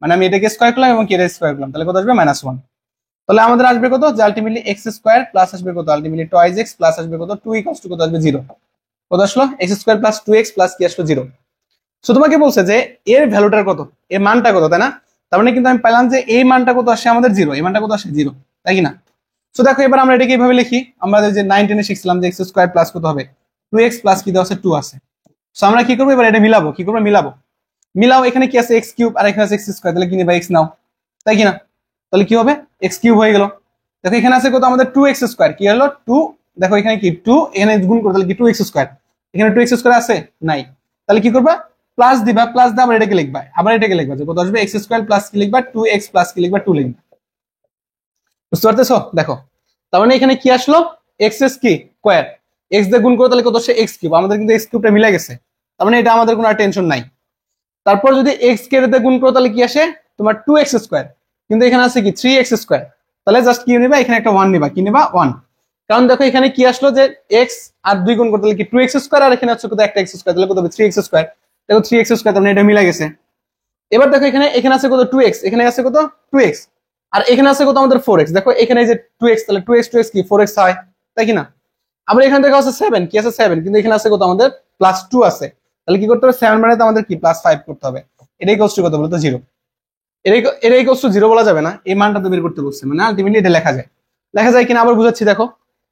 মানে আমি এটাকে স্কয়ার করলাম এবং কি এটা স্কয়ার করলাম, তাহলে কত আসবে -1। তাহলে আমাদের আসবে কত, যে আলটিমেটলি এক্স স্কয়ার প্লাস আসবে কত আলটিমেটলি টয়েস এক্স প্লাস আসবে কত 2 ইকুয়ালস টু কত আসবে 0। কত আসলো, x square plus 2x plus কি আসলো 0। সো তোমাকে বলছে যে এর ভ্যালুটার কত, এর মানটা কত, তাই না? তার মানে কিন্তু আমি পেলাম যে এই মানটা কত আসে আমাদের 0, এই মানটা কত আসে 0, তাই কি না? সো দেখো এবার আমরা এটাকে এইভাবে লিখি, আমরা যে 9 10 এ শিখছিলাম যে এক্স স্কয়ার প্লাস কত হবে 2x প্লাস কি দেওয়া আছে 2 আছে। সো আমরা কি করবো, এবার এটা মিলাবো, কি করবো মিলাবো, মিলাও, এখানে কি আছে এক্স কিউব আর এখানে আছে এক্স স্কয়ার, তাহলে কি নিবা এক্স নাও, তাই কি না? তাহলে কি হবে, এক্স কিউব হয়ে গেল। দেখো এখানে আছে কত আমাদের 2x স্কয়ার, কি হলো 2, দেখো এখানে কি 2, এখানে গুণ করো তাহলে কি 2x স্কয়ার, এখানে 2x স্কয়ার আছে নাই, তাহলে কি করবা প্লাস দিবা, প্লাস দিয়ে আবার এটাকে লিখবা, আবার এটাকে লিখবা যে কত আসবে এক্স স্কয়ার প্লাস কি লিখবা 2x প্লাস কি লিখবা 2 লিখবা। বুঝতে পারতেছো? দেখো তার মানে এখানে কি আসলো, এক্স এস কি স্কয়ার, এক্স দিয়ে গুণ করো তাহলে কত আসে এক্স কিউব, আমাদের কিন্তু এক্স কিউবটা মিলে গেছে, তার মানে এটা আমাদের কোনো আর টেনশন নাই। তারপর যদি এক্স কে দিয়ে গুণ করো তাহলে কি আসে তোমার 2x স্কয়ার, কিন্তু এখানে আছে কি 3x স্কয়ার, তাহলে জাস্ট কি নিবা, এখানে একটা 1 নিবা, কি নিবা 1, কারণ দেখো এখানে কি আসলো যে x আর 2 গুণ করতে তাহলে কি 2x স্কয়ার আর এখানে হচ্ছে কত একটা x স্কয়ার, তাহলে কত হবে 3x স্কয়ার, দেখো 3x স্কয়ার, তার মানে এটা মিলে গেছে। এবার দেখো এখানে এখানে আছে কত 2x, এখানে আছে কত 2x আর এখানে আছে কত আমাদের 4x, দেখো এখানে যে 2x তাহলে 2x কি 4x হয়, তাই কি না? আবার এখান থেকে আছে 7, কি আছে 7, কিন্তু এখানে আছে কত আমাদের +2 আছে, তাহলে কি করতে হবে 7 মানে তো আমাদের কি +5 করতে হবে, এটাই ইকুয়ালস টু কত বলতো 0। এটাই ইকুয়ালস টু 0 বলা যাবে না, এই মানটা তো বের করতে বলছে, মানে আলটিমেটলি এটা লেখা যায়, লেখা যায় কিনা আবার বুঝাচ্ছি। দেখো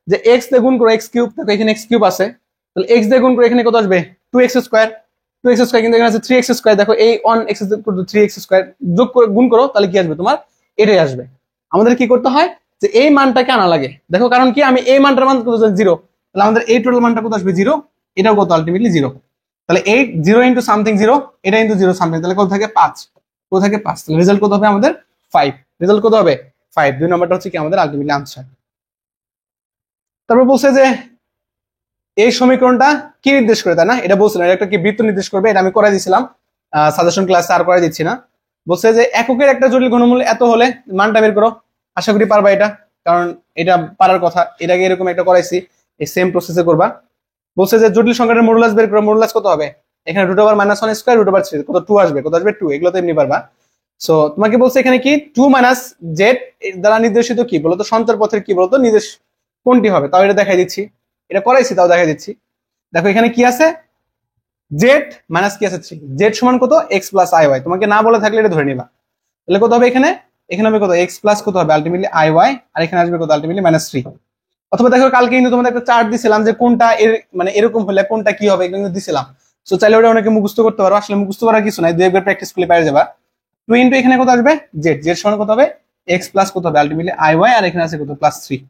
যে x দিয়ে গুণ করো x কিউব, দেখো এখানে x কিউব আছে, তাহলে x দিয়ে গুণ করে এখানে কত আসবে 2x স্কয়ার, 2x স্কয়ার, কিন্তু এখানে আছে 3x স্কয়ার, দেখো এই 1x 3x স্কয়ার যোগ করে গুণ করো তাহলে কি আসবে তোমার এটাই আসবে। আমাদের কি করতে হয় যে এই মানটাকে আনা লাগে, দেখো কারণ কি আমি এই মানটার মান কত 0, তাহলে আমাদের এই টোটাল মানটা কত আসবে 0, এটাও কত আলটিমেটলি 0, তাহলে 8 0 ইনটু সামথিং 0, এটা ইনটু 0 সামথিং, তাহলে কত থাকে 5, কত থাকে 5, তাহলে রেজাল্ট কত হবে আমাদের 5, রেজাল্ট কত হবে 5, দুই নাম্বারটা হচ্ছে কি আমাদের আলটিমেটলি আনসার। তারপর বলছে যে এই সমীকরণটা কি নির্দেশ করে, তাই না? এটা বলছিলাম এটা একটা কি বৃত্ত নির্দেশ করবে, এটা আমি করে দিয়েছিলাম সাজেশন ক্লাসে, আর করে দিচ্ছি না। বলছে যে এককের একটা জটিল ঘনমূল এত হলে মানটা বের করো, আশা করি পারবা এটা, কারণ এটা পারার কথা, এর আগে এরকম একটা করাইছি, এই সেম প্রসেসে করবা। বলছে যে জটিল সংখ্যার মডুলাস বের করো, মডুলাস কত হবে, এখানে √(-1 স্কয়ার √/3 কত 2 আসবে, কত আসবে 2, এগুলো তো এমনি পারবা। সো তোমাকে বলছে এখানে কি 2 - z দ্বারা নির্দেশিত কি বলতো সঞ্চার পথের কি বলতো নির্দেশ কোনটি হবে, তাও এটা দেখাই দিচ্ছি, এটা করাইছি তাও দেখাই দিচ্ছি। দেখো এখানে কি আছে z মাইনাস কি আছে 3, z সমান কত x প্লাস iy, তোমাকে না বলে থাকলে এটা ধরে নিবা, তাহলে কত হবে এখানে, এখানে হবে কত x প্লাস কত হবে আলটিমেটলি iy, আর এখানে আসবে কত আলটিমেটলি -3। অথবা দেখো কালকে কিন্তু তোমাদের একটা চার্ট দিছিলাম যে কোনটা এর মানে এরকম হলে কোনটা কি হবে এগুলো কিন্তু দিছিলাম, সো চাইলে ওটা অনেকে মুখস্থ করতে পারো, আসলে মুখস্থ করার কিছু নাই, দুই একবার প্র্যাকটিস করলে পেয়ে যাবা। 2 ইনটু এখানে কত আসবে z, z সমান কত হবে x প্লাস কত হবে আলটিমেটলি iy, আর এখানে আছে কত +3।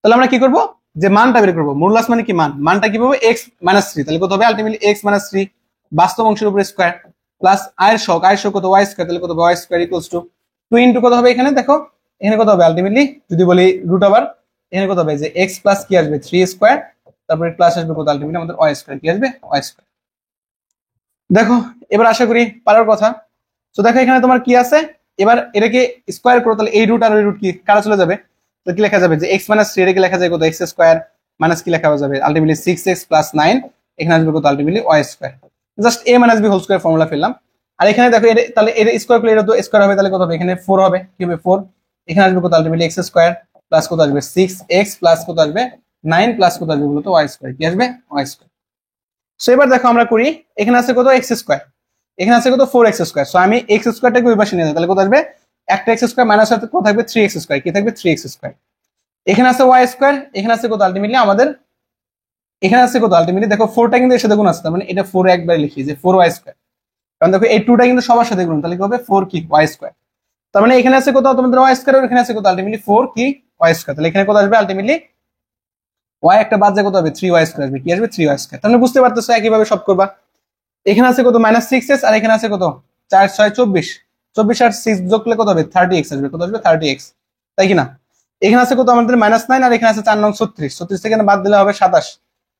তাহলে আমরা কি করব যে মানটা বের করব, মডুলাস মানে কি মান, মানটা কি পাবো x - 3, তাহলে কত হবে আলটিমেটলি x - 3 বাস্তব অংশের উপরে স্কয়ার প্লাস আয়ের শক কত y স্কয়ার, তাহলে কত হবে y square equals to 2 into কত হবে এখানে, দেখো এখানে কত হবে আলটিমেটলি যদি বলি রুট ওভার, এখানে কত হবে যে x প্লাস কি আসবে 3 স্কয়ার, তারপরে প্লাস আসবে কত আলটিমেটলি আমাদের y স্কয়ার, কি আসবে y স্কয়ার। দেখো এবার আশা করি পারার কথা। তো দেখো এখানে তোমার কি আছে, এবার এটাকে স্কয়ার করো, তাহলে এই রুট আর ওই রুট কি কারা চলে যাবে, তো কি লেখা যাবে যে x - 3, এটাকে লেখা যায় কত x স্কয়ার মাইনাস কি লেখা যাবে আলটিমেটলি 6x + 9, এখানে আসবে কত ultimately y square, just a - b whole square formula ফেললাম। আর এখানে দেখো তাহলে এটা স্কয়ার করলে এটা তো স্কয়ার হবে, তাহলে কত হবে এখানে 4 হবে, কি হবে 4, এখানে আসবে কত আলটিমেটলি x স্কয়ার প্লাস কত আসবে 6x প্লাস কত আসবে 9 প্লাস কত আসবে বলতো y স্কয়ার, কি আসবে y স্কয়ার। সো এবার দেখো আমরা করি, এখানে আছে কত x স্কয়ার, এখানে আছে কত 4x স্কয়ার, সো আমি x স্কয়ারটাকে ওই পাশে নিয়ে যাই, তাহলে কত আসবে একটা x স্কয়ার মাইনাস সাথে কত থাকবে 3x স্কয়ার, কি থাকবে 3x স্কয়ার। এখানে আছে y স্কয়ার, এখানে আছে কত আলটিমেটলি আমাদের, এখানে আছে কত আলটিমেটলি দেখো 4টা কিন্তু এর সাথে গুণ আছে, তার মানে এটা 4 একবার লিখি যে 4y স্কয়ার, কারণ দেখো এই 2টা কিন্তু সবার সাথে গুণ, তাহলে কি হবে 4 কি y স্কয়ার, তার মানে এখানে আছে কত তোমাদের y স্কয়ার, আর এখানে আছে কত আলটিমেটলি 4 কি y স্কয়ার, তাহলে এখানে কত আসবে আলটিমেটলি y একটা বাদ যায় কত হবে 3y স্কয়ার আসবে, কি আসবে 3y স্কয়ার। তাহলে বুঝতে পারতেছো একইভাবে সব করবা। এখানে আছে কত -6s, আর এখানে আছে কত 4 6 24, 24 আর 6 যোগ করলে কত হবে 30x আসবে, কত আসবে 30x, তাই কি না? এখানে আছে কত আমাদের -9, আর এখানে আছে 4 9 36, 36 থেকে বাদ দিলে হবে 27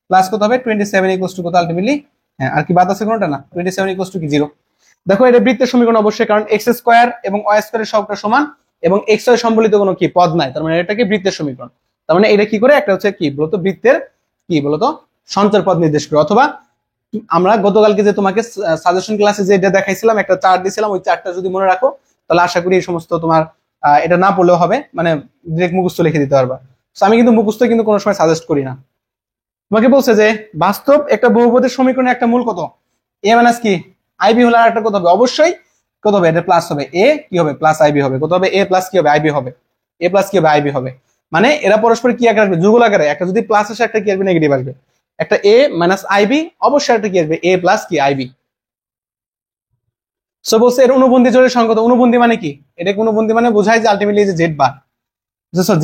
প্লাস কত হবে 27 ইকুয়ালস টু কত আলটিমেটলি, হ্যাঁ আর কি বাদ আছে কোনটা না 27 ইকুয়ালস টু কি 0। দেখো এটা বৃত্তের সমীকরণ অবশ্যই, কারণ x স্কয়ার এবং y স্কয়ারের সবটা সমান এবং x y সম্বলিত কোনো কি পদ নাই, তার মানে এটাকে বৃত্তের সমীকরণ। তার মানে এটা কি করে, একটা হচ্ছে কি বলতো বৃত্তের কি বলতো সঞ্চার পথ নির্দেশ করে। অথবা আমরা গতকালকে যে তোমাকে সাজেশন ক্লাসে যেটা দেখাইছিলাম, একটা চার্ট দিয়েছিলাম, ওই চার্টটা যদি মনে রাখো তাহলে আশা করি এই সমস্ত তোমার এটা না পড়লেও হবে, মানে ডিরেক্ট মুখস্থ লিখে দিতে পারবা। আমি কিন্তু মুখস্থ কিন্তু কোনো সময় সাজেস্ট করি না। তোমাকে বলছে যে বাস্তব একটা বহুপদীর সমীকরণে একটা মূল কত, এ মাইনাস কি আইবি হলে আর একটা কত হবে, অবশ্যই কত হবে, এটা প্লাস হবে, এ কি হবে প্লাস আইবি হবে, কত হবে এ প্লাস কি হবে আইবি হবে, এ প্লাস কি হবে আইবি হবে। মানে এরা পরস্পর কি আকারে আসবে, যুগল আকারে। একটা যদি প্লাস আসে একটা কি আসবে নেগেটিভ আসবে, একটা এ মাইনাস আইবি অবশ্যই একটা কি আসবে এ প্লাস কি আইবি। সো বলছে এর অনুবন্ধী জোড়ের সংখ্যা, অনুবন্ধী মানে কি, এটা অনুবন্ধী মানে বোঝায় যে আলটিমেটলি যে Z bar,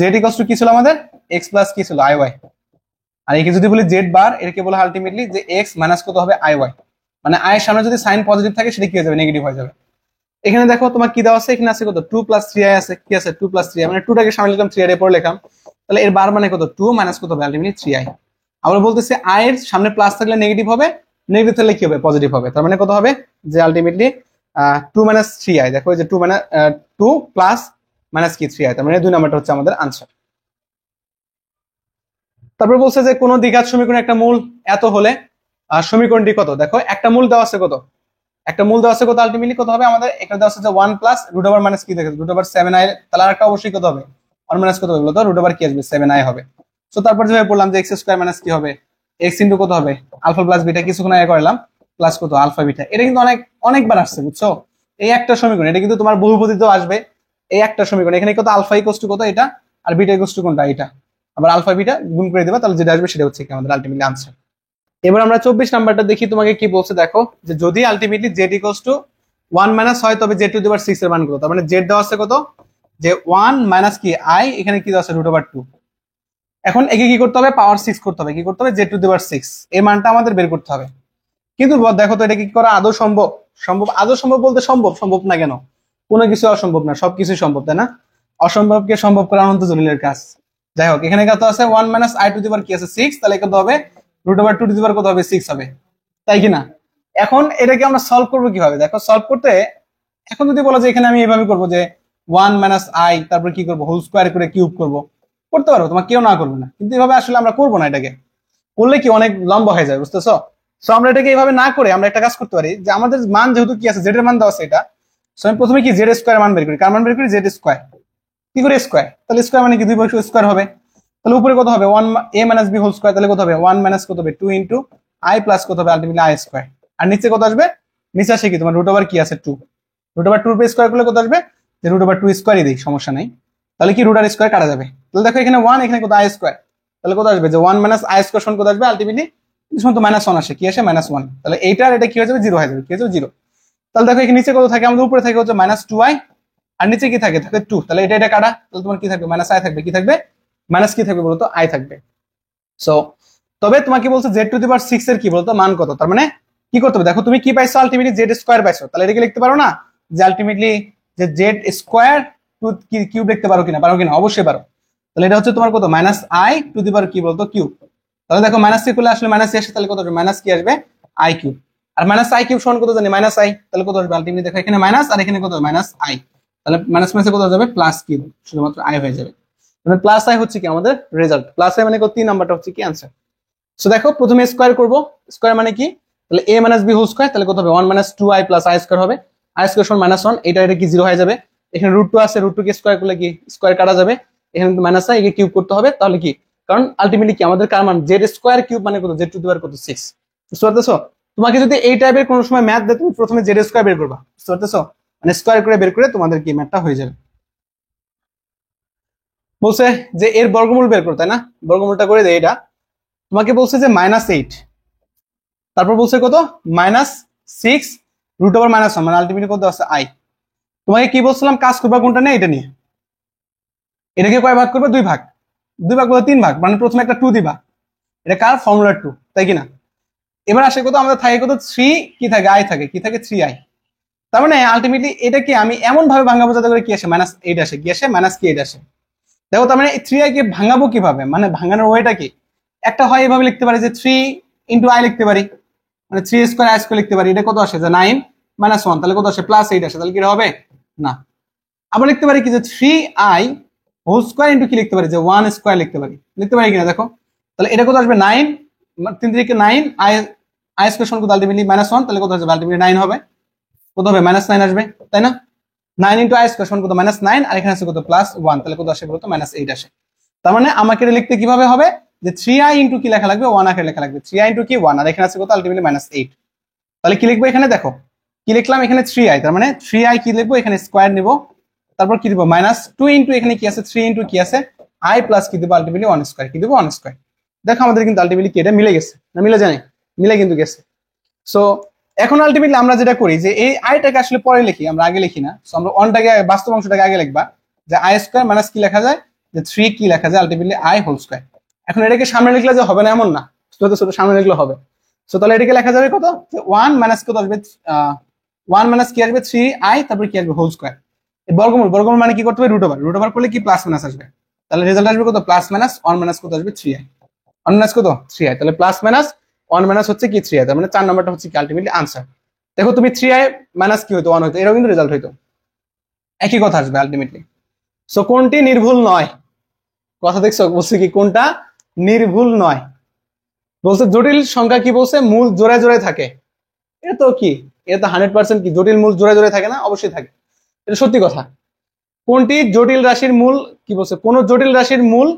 Z equals two কি ছিল আমাদের এক্স প্লাস কি ছিল আই ওয়াই। আর একে যদি বলি জেড বার, এটাকে বলে আলটিমেটলি যে এক্স মাইনাস কত হবে আই ওয়াই। মানে আই এর সামনে যদি সাইন পজিটিভ থাকে সেটা কি হয়ে যাবে নেগেটিভ হয়ে যাবে। এখানে দেখো তোমার কি দেওয়া আছে, এখানে আছে কত 2 প্লাস 3i আছে, কি আছে 2 প্লাস 3i, মানে 2টাকে সামনে লিখলাম 3i এর পরে লিখলাম, তাহলে এর বার মানে কত 2 মাইনাস কত হবে আলটিমেটলি 3i। আমরা বলতেছি i এর সামনে প্লাস থাকলে নেগেটিভ হবে, নেগেটিভ থাকলে কি হবে পজিটিভ হবে, তার মানে কত হবে যে আলটিমেটলি 2 মাইনাস 3i। দেখো এই যে 2 মানে 2 প্লাস মাইনাস কি 3i, তার মানে 2 নাম্বারটা হচ্ছে আমাদের আনসার। তারপর বলছে যে কোন দ্বিঘাত সমীকরণ একটা মূল এত হলে সমীকরণটি কত। দেখো একটা মূল দেওয়া আছে কত, একটা মূল দেওয়া আছে কত, আলটিমেটলি কত হবে আমাদের, এখানে দেওয়া আছে যে 1 প্লাস রুট ওভার মাইনাস কি দেখে রুট ওভার 7i, তাহলে আরেকটা অবশ্যই কত হবে 1 মাইনাস কত হবে বলতো রুট ওভার কি আসবে 7i হবে। সো তারপর যেভাবে বললাম যে এক্স স্কয়ার মাইনাস কি হবে এক্স ইনটু কত হবে আলফা প্লাস বিটা, কিছুক্ষণ আগে করলাম প্লাস কত আলফা বিটা। এটা কিন্তু অনেকবার আসছে বুঝছো, এই একটা সমীকরণ, এটা কিন্তু তোমার বহুপদীতেও আসবে, এই একটা সমীকরণ। এখানে কত আলফা ইকুয়ালস টু কত এটা, আর বিটা ইকুয়ালস টু কোনটা এটা, আবার আলফা বিটা গুণ করে দেবা, তাহলে যেটা আসবে সেটা হচ্ছে কি আমাদের আলটিমেটলি আনসার। এবার আমরা 24 নাম্বারটা দেখি, তোমাকে কি বলছে দেখো, যে যদি ultimately Z equals two 1 minus হয় তবে জেড টু দি পাওয়ার 6 এর মান কত। তার মানে জেড দেওয়া আছে কত যে 1 মাইনাস কি আই, এখানে কি দেওয়া আছে রুট ওভার 2। এখন একে কি করতে হবে পাওয়ার 6 করতে হবে, কি করতে হবে জেড টু দি পাওয়ার 6 এর মানটা আমাদের বের করতে হবে। কিন্তু দেখো তো এটা কি করা আদৌ সম্ভব, সম্ভব আদৌ সম্ভব বলতে সম্ভব, সম্ভব না কেন, কোনো কিছু অসম্ভব না, সবকিছু সম্ভব, তাই না? অসম্ভবকে সম্ভব করা অনন্ত জলিলের কাজ। যাই হোক এখানে কত আছে 1 মাইনাস আই টু দি পাওয়ার কি আছে 6, তাহলে কত হবে রুট ওভার 2 টু দি পাওয়ার কত হবে 6 হবে, তাই কি না? এখন এটাকে আমরা সলভ করবো কিভাবে, দেখো সলভ করতে এখন যদি বলা যায় এখানে আমি এইভাবে করবো যে 1 মাইনাস আই, তারপর কি করবো হোল স্কোয়ার করে কিউব করবো, করতে পারবো, তোমার কেউ না করবে না, কিন্তু এভাবে আসলে আমরা করবো না, এটাকে করলে কি অনেক লম্বা হয়ে যায় বুঝতেছো। সো আমরা এটাকে এইভাবে না করে আমরা একটা কাজ করতে পারি, যে আমাদের মান যেহেতু কি আছে জেড এর মান দেওয়া আছে এটা, সো আমি প্রথমে কি জেড স্কোয়ার মান বের করি, কার মান বের করি জেড স্কোয়ার, কি করে স্কোয়ার, তাহলে স্কোয়ার মানে কি 2 বর্গ স্কোয়ার হবে, তাহলে উপরে কত হবে 1 a minus b whole square, তাহলে কত হবে 1 মাইনাস কত হবে 2 ইনটু i প্লাস কত হবে আলটিমেটলি i স্কয়ার। আর নিচে কত আসবে, নিচে আসে কি তোমার রুট ওভার কি আছে 2, রুট ওভার 2 এর স্কয়ার করলে কত আসবে যে রুট ওভার 2 স্কয়ারই দেই সমস্যা নাই, তাহলে কি রুট আর স্কয়ার কাটা যাবে। তাহলে দেখো এখানে 1 এখানে কত i স্কয়ার, তাহলে কত আসবে যে 1 মাইনাস i স্কয়ার সমান কত আসবে আলটিমেটলি সময় তো মাইনাস 1 আসে, কি আসে মাইনাস 1, তাহলে এইটা আর এটা কি হয়ে যাবে 0 হয়ে যাবে, কি হয়ে যাবে 0। তাহলে দেখো এখানে নিচে কত থাকে আমাদের উপরে থাকে হচ্ছে মাইনাস 2i, আর নিচে কি থাকে থাকে 2, তাহলে এটা কাটা, তাহলে তোমার কি থাকবে মাইনাস i থাকবে, কি থাকবে মাইনাস কি থাকবে বলতো i থাকবে। সো তবে তোমাকে বলছে জেড টু দি পাওয়ার 6 এর কি বলতো মান কত, তার মানে কি করতে হবে দেখো তুমি কি পাইছো আলটিমেটলি জেড স্কয়ার পাইছো, তাহলে এটাকে লিখতে পারো না যে আলটিমেটলি যে জেড স্কয়ার টু কিউব লিখতে পারো কিনা, পারো কিনা অবশ্যই পারো। তাহলে এটা হচ্ছে তোমার কত মাইনাস আই টু দি পাওয়ার কি বলতো কিউব, তাহলে দেখো মাইনাস কি করলে আসলে মাইনাস আসে, তাহলে কত আসবে মাইনাস কি আসবে আই কিউব, আর মাইনাস আই কিউব সমান কত জানি মাইনাস আই, তাহলে কত আসবে আলটিমেটলি দেখো এখানে মাইনাস আর এখানে কত মাইনাস আই, তাহলে মাইনাস মাইনাসে কত যাবে প্লাস কিউব, শুধুমাত্র আই হয়ে যাবে, মানে প্লাস আই হচ্ছে কি আমাদের রেজাল্ট, প্লাস আই মানে কত 3 নাম্বারটা হচ্ছে কি आंसर। সো দেখো প্রথমে স্কয়ার করব, স্কয়ার মানে কি তাহলে a minus b whole square, তাহলে কত হবে 1 minus 2i plus i square হবে, i স্কয়ার সমান মাইনাস 1, এটা কি 0 হয়ে যাবে, এখানে √2 আছে √2 কে স্কয়ার করলে কি স্কয়ার কাটা যাবে, এখানে মাইনাস i একে কিউব করতে হবে, তাহলে কি কারণ আলটিমেটলি কি আমাদের কার মান z স্কয়ার কিউব মানে কত z টু দি পাওয়ার কত 6, বুঝতে পারতেছো? তোমাকে যদি এই টাইপের কোনো সময় ম্যাথ দেয় তুমি প্রথমে z স্কয়ার বের করবা, বুঝতে পারতেছো, মানে স্কয়ার করে বের করে তোমাদের কি ম্যাথটা হয়ে যাবে। বলছে যে এর বর্গমূল বের করো, তাই না, বর্গমূলটা করে দেয় এটা, তোমাকে বলছে যে -8, তারপর বলছে কত -6 রুট ওভার -1, মানে আলটিমেটলি কত আছে i। তোমাকে কি বলছিলাম কাজ করবা কোনটা নিয়ে, এটা নিয়ে, এটাকে কয় ভাগ করবে 2 ভাগ, 2 ভাগ বলতে 3 ভাগ, মানে প্রথমে একটা 2 দিবা, এটা কার ফর্মুলা 2, তাই কি না। এবার আসে কত আমাদের থাকে কত 3 কি থাকে i থাকে, কি থাকে 3i, তার মানে আলটিমেটলি এটাকে আমি এমন ভাবে ভাঙাবো যাতে করে কি আসে -8 আসে, কি আসে -8 আসে। দেখো তার মানে 3i কে ভাঙাবো কিভাবে, মানে ভাঙানোর ওয়েটা কি, একটা হয় এভাবে লিখতে পারি যে 3 ইনটু i লিখতে পারি, মানে 3 স্কয়ার i স্কয়ার লিখতে পারি, এটা কত আসে যে 9 -1, তাহলে কত আসে +8 আসে, তাহলে কি হবে না। আবার লিখতে পারি কি যে 3i হোল স্কোয়ার ইন্টু কি লিখতে পারি, যে 1 স্কোয়ার লিখতে পারি কিনা দেখো। তাহলে এটা কত আসবে 9, 3 থেকে 9, আই স্কোয়ার সমান কত আলটিমেটলি -1, তাহলে কত আসবে আলটিমেটলি 9 হবে, কত হবে -9 আসবে, তাই না? 9 ইন্টু আই স্কোয়ার সমান কত -9, আর এখানে আছে কত +1, তাহলে কত আসে বলতো -8 আসে। তার মানে আমাকে এটা লিখতে কিভাবে হবে, যে 3i ইন্টু কি লেখা লাগবে, 1 আকারে লেখা লাগবে, 3i ইন্টু কি 1, আর এখানে আছে কত আলটিমেটলি -8। তাহলে কি লিখবো এখানে দেখো, কি লিখলাম এখানে 3i, তার মানে 3i কি লিখবো এখানে স্কোয়ার নিব, তারপর কি দিব -2 ইন্টু এখানে কি আছে 3 ইন্টু কি আছে i প্লাস কি দিব আলটিমেটলি 1 স্কোয়ার, কি দিব 1 স্কোয়ার। দেখো আমাদের কিন্তু আলটিমেটলি কি এটা মিলে গেছে না, মিলে জানি, মিলে কিন্তু গেছে। সো এখন আলটিমেটলি আমরা যেটা করি যে এই আইটাকে আসলে পরে লিখি, আমরা আগে লিখি না। সো আমরা অনটাকে বাস্তব অংশটাকে আগে লিখবা, যে আই স্কোয়ার মাইনাস কি লেখা যায়, যে 3 কি লেখা যায় আলটিমেটলি আই হোল স্কোয়ার। এখন এটাকে সামনে লিখলে যে হবে না এমন না, ছোট ছোট সামনে লিখলে হবে। সো তাহলে এটাকে লেখা যাবে কত, যে 1 মাইনাস কত আসবে, 1 মাইনাস কি আসবে 3i, তারপরে কি আসবে হোল স্কোয়ার। বর্গমূল, বর্গমূল মানে কি করতে হবে, রুট ওভার, রুট ওভার করলে কি প্লাস মাইনাস আসবে, তাহলে রেজাল্ট আসবে কত প্লাস মাইনাস 1 মাইনাস কত আসবে 3i, 1 মাইনাস কত 3i, তাহলে প্লাস মাইনাস 1 মাইনাস হচ্ছে কি 3i, তার মানে 4 নাম্বারটা হচ্ছে কি আলটিমেটলি আনসার। দেখো তুমি 3i মাইনাস কি হতো 1 হতো, এটাও কিন্তু রেজাল্ট হইতো, একই কথা আসবে আলটিমেটলি। সো কোনটি নির্ভুল নয়, কথা দেখছো বলছে কি কোনটা নির্ভুল নয়, বলছে জটিল সংখ্যা কি বলছে মূল জোড়ায় জোড়ায় থাকে। এটা তো কি, এটা তো 100% কি জটিল মূল জোড়ায় জোড়ায় থাকে না, অবশ্যই থাকে, এটা সত্যি কথা। কোনটি জটিল রাশির মূল, কি বলছে কোন জটিল রাশির মূল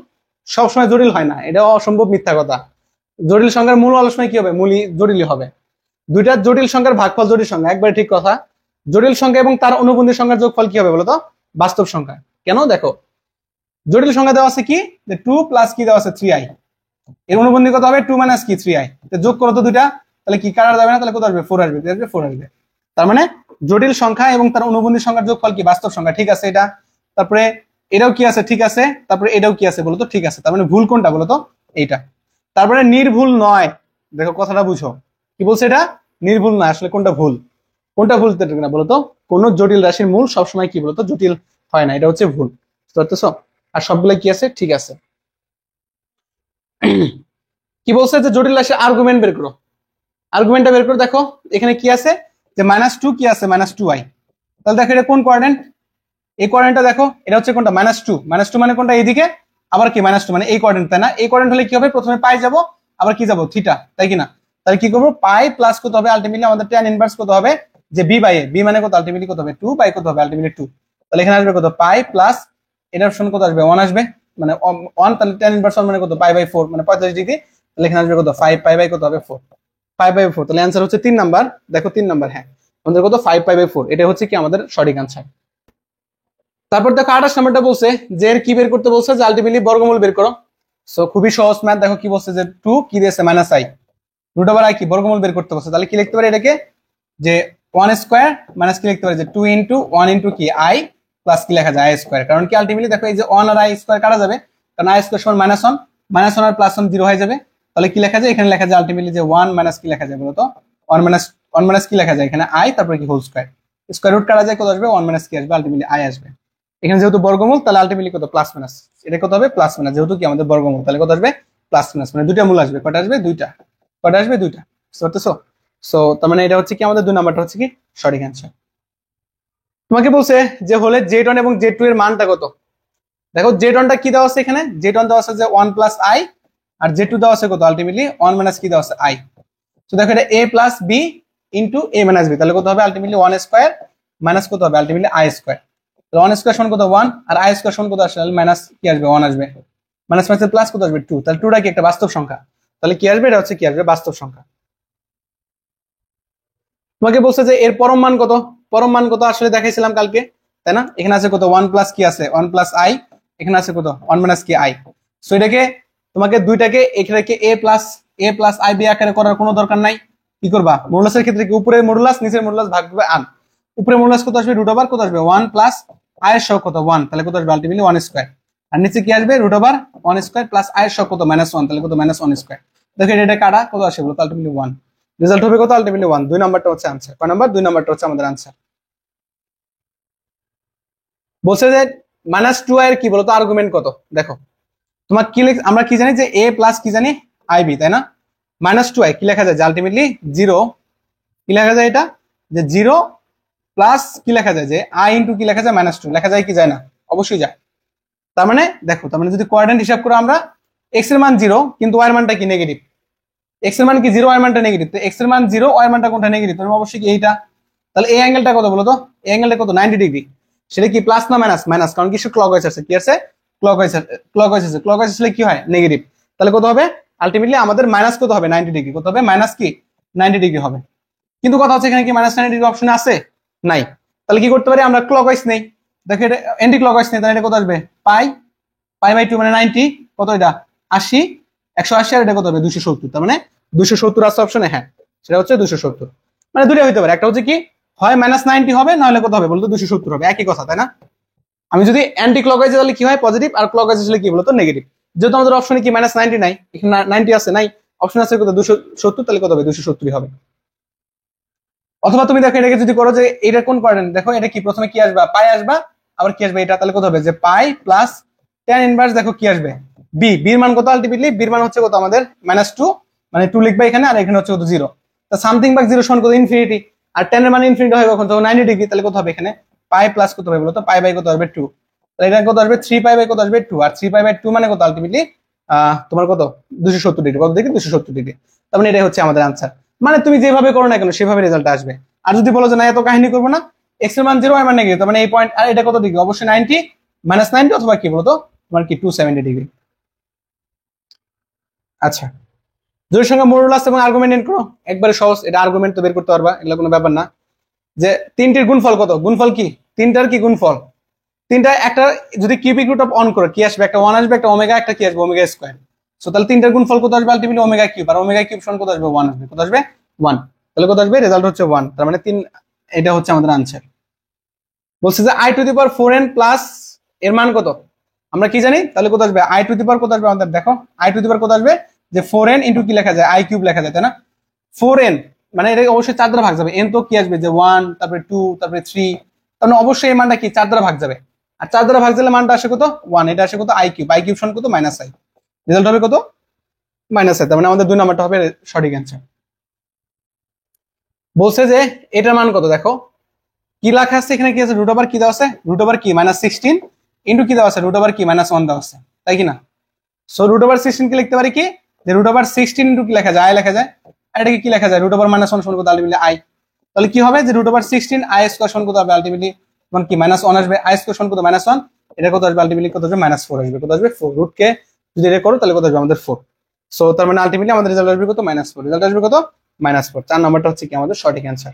সবসময় জটিল হয় না, এটা অসম্ভব মিথ্যা কথা। জটিল সংখ্যার মূল অনেক সময় কি হবে, মূলই জটিলই হবে। দুইটা জটিল সংখ্যার ভাগফল জটিল সংখ্যা, একবারে ঠিক কথা। জটিল সংখ্যা এবং তার অনুবন্ধী সংখ্যার যোগফল কি হবে বলতো, বাস্তব সংখ্যা। কেন দেখো, জটিল সংখ্যা দেওয়া আছে কি, যে 2 প্লাস কি দেওয়া আছে 3i, এর অনুবন্ধী কত হবে 2 মাইনাস কি 3i, যোগ করো তো দুইটা, তাহলে কি কাটা যাবে না, তাহলে কত আসবে 4 আসবে, 4 আসবে। তার মানে জটিল সংখ্যা এবং তার অনুবন্ধী সংখ্যার যোগফল কি বাস্তব সংখ্যা, ঠিক আছে এটা। তারপরে এটাও কি আছে, ঠিক আছে। তারপরে এটাও কি আছে বলতো, ঠিক আছে। তার মানে ভুল কোনটা বলতো, এইটা। তারপরে নির্ভুল নয়, দেখো কথাটা বুঝো, কি বলছে এটা নির্ভুল নয়, আসলে কোনটা ভুল, কোনটা ভুল না বলতো, কোন জটিল রাশির মূল সবসময় কি বলতো জটিল হয় না, এটা হচ্ছে ভুল, বুঝতে পারতেছো। আর সবগুলো কি আছে, ঠিক আছে। কি বলছে, যে জটিল রাশির আর্গুমেন্ট বের করো, আর্গুমেন্টটা বের করো। দেখো এখানে কি আছে, যে -2 কি আছে -2i, তাহলে দেখো এটা কোন কোয়াড্রেন্ট, এই কোয়াড্রেন্টটা দেখো, এটা হচ্ছে কোনটা -2, -2 মানে কোনটা এইদিকে, আবার কি -2 মানে এই কোয়াড্রেন্ট, তাই না। এই কোয়াড্রেন্ট হলে কি হবে, প্রথমে পাই যাব, আবার কি যাব থিটা, তাই কিনা। তাহলে কি করবো, পাই প্লাস কত হবে আলটিমেটলি আমাদের tan ইনভার্স কত হবে, যে b বাই a, b মানে কত আলটিমেটলি কত হবে 2, পাই কত হবে আলটিমেটলি 2। তাহলে এখানে আসবে কত পাই প্লাস এটার অপশন কত আসবে 1 আসবে, মানে 1, তাহলে tan ইনভার্স 1 মানে কত পাই বাই 4, মানে 45 ডিগ্রি। তাহলে এখানে আসবে কত 5 পাই বাই কত হবে 4, 5 বাই 4। তাহলে অ্যান্সার হচ্ছে 3 নাম্বার, দেখো 3 নাম্বার, হ্যাঁ আমাদের কত 5 পাই বাই 4, এটা হচ্ছে কি আমাদের সঠিক আনসার। তারপর দেখো 28 নাম্বারটা বলছে যে এর কি বের করতে বলছে, যে আলটিমেটলি বর্গমূল বের করো। সো খুবই সহজ ম্যাথ, দেখো কি বলছে, যে 2 কি দিয়েছে -i, রুট ওভার i কি বর্গমূল বের করতে বলছে। তাহলে কি লিখতে পারি এটাকে, যে 1 স্কয়ার মাইনাস কি লিখতে পারি, যে 2 ইনটু 1 ইনটু কি i প্লাস কি লেখা যায় i স্কয়ার। কারণ কি আলটিমেটলি দেখো এই যে 1 আর i স্কয়ার কাটা যাবে, কারণ i স্কয়ার সমান -1, -1 আর +1 0 হয়ে যাবে। তাহলে কি লেখা যায়, এখানে লেখা যায় আলটিমেটলি যে 1 মাইনাস কি লেখা যায় বলতো, 1 মাইনাস কি লেখা যায় এখানে i, তারপরে কি হোল স্কয়ার, স্কয়ার রুট কাটা যায় কত আসবে 1 মাইনাস কি আসবে আলটিমেটলি i আসবে। এখানে যেহেতু বর্গমূল, তাহলে আলটিমেটলি কত প্লাস মাইনাস, এটা কত হবে প্লাস মাইনাস, যেহেতু কি আমাদের বর্গমূল, তাহলে কত আসবে প্লাস মাইনাস, মানে দুইটা মূল আসবে, কটা আসবে দুইটা, কটা আসবে দুইটা, বুঝতে পারতেছো। সো তার মানে এটা হচ্ছে কি আমাদের 2 নাম্বারটা হচ্ছে কি সঠিক অ্যান্সার। তোমাকে বলছে যে হলে Z1 এবং Z2 এর মানটা কত। দেখো Z1 টা কি দেওয়া আছে এখানে, Z1 দেওয়া আছে যে 1 প্লাস i, আর Z2 দেওয়া আছে কত আলটিমেটলি 1 মাইনাস কি দেওয়া আছে i। তো দেখো এটা a plus b into a minus b, তাহলে কত হবে আলটিমেটলি 1 স্কয়ার মাইনাস কত হবে আলটিমেটলি i স্কয়ার। তাহলে 1 স্কয়ার সমান কত 1, আর i স্কয়ার সমান কত আসবে মাইনাস কি আসবে 1 আসবে, মাইনাস মাইনাস প্লাস কত আসবে 2, তাহলে 2টা কি একটা বাস্তব সংখ্যা, তাহলে কি আসবে এটা হচ্ছে কি আসবে বাস্তব সংখ্যা। তোমাকে বলছে যে এর পরম মান কত, পরম মান কত আসলে দেখাইছিলাম কালকে, তাই না। এখানে আছে কত 1 প্লাস কি আছে 1 প্লাস i, এখানে আছে কত 1 মাইনাস কি i। সো এটাকে তোমাকে দুইটাকে এখানে a প্লাস i b আকারে করার কোনো দরকার নাই। কি করবা, মডুলাসের ক্ষেত্রে কি উপরের মডুলাস নিচের মডুলাস ভাগ করে আন, উপরের মডুলাস কত আসবে রুট ওভার কত আসবে 1 প্লাস i এর সহগ কত 1, তাহলে কত আসবে আলটিমেটলি 1 স্কয়ার, আর নিচে কি আসবে root over 1 square plus i এর সহগ কত -1, তাহলে কত -1 স্কয়ার। দেখো এটা কাটা কত আসে বলো আলটিমেটলি 1, রেজাল্ট হবে কত আলটিমেটলি 1, 2 নাম্বারটা হচ্ছে আনসার। কয় নাম্বার, 2 নাম্বারটা হচ্ছে আমাদের আনসার। বলছে যে -2i এর কি বলতো আর্গুমেন্ট কত। দেখো তোমার কি আমরা কি জানি যে a প্লাস কি জানি ib, তাই না। -2i কি লেখা যায় যে আলটিমেটলি 0, কি লেখা যায় এটা, যে 0 প্লাস কি লেখা যায় যে i ইনটু কি লেখা যায় -2 লেখা যায় কি যায় না, অবশ্যই যায়। তার মানে দেখো, তার মানে যদি কোয়াড্রেন্ট হিসাব করো আমরা, এক্স এর মান 0 কিন্তু ওয়াই এর মানটা কি নেগেটিভ, এক্স এর মান কি 0, ওয়াই এর মানটা নেগেটিভ, তো এক্স এর মান 0, ওয়াই এর মানটা কোনটা নেগেটিভ, তাহলে অবশ্যই কি এইটা। তাহলে এই অ্যাঙ্গেলটা কত বলো তো, এই অ্যাঙ্গেলটা কত, 90 ডিগ্রি। সেটা কি প্লাস না মাইনাস? মাইনাস, কারণ কি ক্লকওয়াইজ আছে, কি আছে ক্লকওয়াইজ, ক্লকওয়াইজ আছে, ক্লকওয়াইজ আসলে কি হয় নেগেটিভ। তাহলে কত হবে আলটিমেটলি আমাদের মাইনাস কত হবে 90 ডিগ্রি, কত হবে মাইনাস কি 90 ডিগ্রি হবে। কিন্তু কথা হচ্ছে এখানে কি মাইনাস 90 ডিগ্রি অপশন আছে? নাই। তাহলে কি করতে পারি আমরা, ক্লকওয়াইজ নেই, দেখো এটা অ্যান্টি ক্লকওয়াইজ নেই, তাহলে এটা কত আসবে পাই, পাই বাই 2 মানে 90, কত এটা 80, 180, আর এটা কত হবে 270, তার মানে 270 আছে অপশনে, হ্যাঁ সেটা হচ্ছে 270। মানে দুটো হইতে পারে, একটা হচ্ছে কি হয় মাইনাস 90 হবে, নাহলে কত হবে বলতো 270 হবে, একই কথা তাই না। আমি যদি অ্যান্টি ক্লকওয়াইজ তাহলে কি হয় পজিটিভ, আর ক্লকওয়াইজ আসলে কি বলতো নেগেটিভ। যেহেতু আমাদের অপশনে কি মাইনাস 90 নাই, এখানে 90 আছে নাই, অপশন আছে কত 270, তাহলে কত হবে 270 হবে। অথবা তুমি দেখো এটাকে যদি করো যে এটা কোন কোয়াড্রেন্ট, দেখো এটা কি প্রথমে কি আসবা পাই আসবা, আবার কি আসবে এটা, তাহলে কত হবে যে পাই প্লাস tan ইনভার্স, দেখো কি আসবে বি, বির মান কত আলটিমেটলি, বির মান হচ্ছে কত আমাদের -2, মানে 2 লিখবা এখানে, আর এখানে হচ্ছে কত 0, তা সামথিং বাই 0 সমান কত ইনফিনিটি, আর tan এর মান ইনফিনিটি হয় কখন, তখন 90 ডিগ্রি, তাহলে কত হবে এখানে পাই প্লাস কত হবে বলতো, পাই বাই কত আসবে 2, তাহলে এটা কত আসবে 3 পাই বাই কত আসবে 2, আর 3 পাই বাই 2 মানে কত আলটিমেটলি তোমার কত 270 ডিগ্রি, কত ডিগ্রি 270 ডিগ্রি। তার মানে এটাই হচ্ছে আমাদের আনসার। মানে তুমি যেভাবে করো না কেন সেভাবে রেজাল্ট আসবে। আর যদি বলো যে না এত কাহিনী করবো না, এক্স এর মান 0, ওয়াই মান নেগেটিভ, তার মানে এই পয়েন্ট, আর এটা কত ডিগ্রি, অবশ্যই 90, -90 অথবা কি বলতো তোমার কি 270 ডিগ্রি। আচ্ছা, জোরের সঙ্গে মডুলাস এবং আর্গুমেন্ট করো, একবারে সহজ, এটা আর্গুমেন্ট তো বের করতে পারবা, এগুলো কোনো ব্যাপার না। যে তিনটির গুণফল কত, গুণফল কি তিনটার কি গুণফল, তিনটা একটা যদি কিউবিক রুট অফ অন করো কি আসবে, একটা 1 আসবে, একটা ওমেগা, একটা কি আসবে ওমেগা স্কয়ার। সো তাহলে তিনটার গুণফল কত আসবে আলটিমেটলি ওমেগা কিউব, আর ওমেগা কিউব সমান কত আসবে 1 আসবে, কত আসবে 1, তাহলে কত আসবে রেজাল্ট হচ্ছে 1, তার মানে 3, এটা হচ্ছে আমাদের আনসার। বলছে যে i two the power 4n plus এর মান কত, আমরা কি জানি, তাহলে কত আসবে i টু দি পাওয়ার কত আসবে আমাদের, দেখো i টু দি পাওয়ার কত আসবে যে 4n ইনটু কি লেখা যায় i কিউব লেখা যায় তাই না, 4n মানে এটা অবশ্যই 4 দ্বারা ভাগ যাবে, n তো কি আসবে যে 1, তারপরে 2, তারপরে 3, তার মানে অবশ্যই এই মানটা কি 4 দ্বারা ভাগ যাবে, আর 4 দ্বারা ভাগ দিলে মানটা আসে কত 1, এটা আসে কত i কিউব সমান কত -i, রেজাল্ট হবে কত -i, তার মানে আমাদের 2 নাম্বারটা হবে সঠিক অ্যান্সার। বলছে যে এটার মান কত, দেখো কি লেখা আছে এখানে, কি আছে রুট ওভার কি দেওয়া আছে, রুট ওভার কি -16 ইনটু কি দেওয়া আছে, রুট ওভার কি -1 দেওয়া আছে, তাই কি না। সো রুট ওভার 16 কি লিখতে পারি কি, যে রুট ওভার 16 ইনটু কি লেখা যায় i লেখা যায়, আর এটাকে কি লেখা যায় রুট ওভার -1 সমান কত আলটিমেটলি i, তাহলে কি হবে যে রুট ওভার 16 i স্কয়ার সমান কত হবে আলটিমেটলি মানে কি -1 আসবে, i স্কয়ার সমান কত -1, এটা কত আসবে আলটিমেটলি কত আসবে -4 আসবে, কত আসবে 4, রুট কে যদি এটা করো তাহলে কত আসবে আমাদের 4। সো তার মানে আলটিমেটলি আমাদের রেজাল্ট আসবে কত -4, রেজাল্ট আসবে কত -4, 4 নাম্বারটা হচ্ছে কি আমাদের সঠিক অ্যান্সার।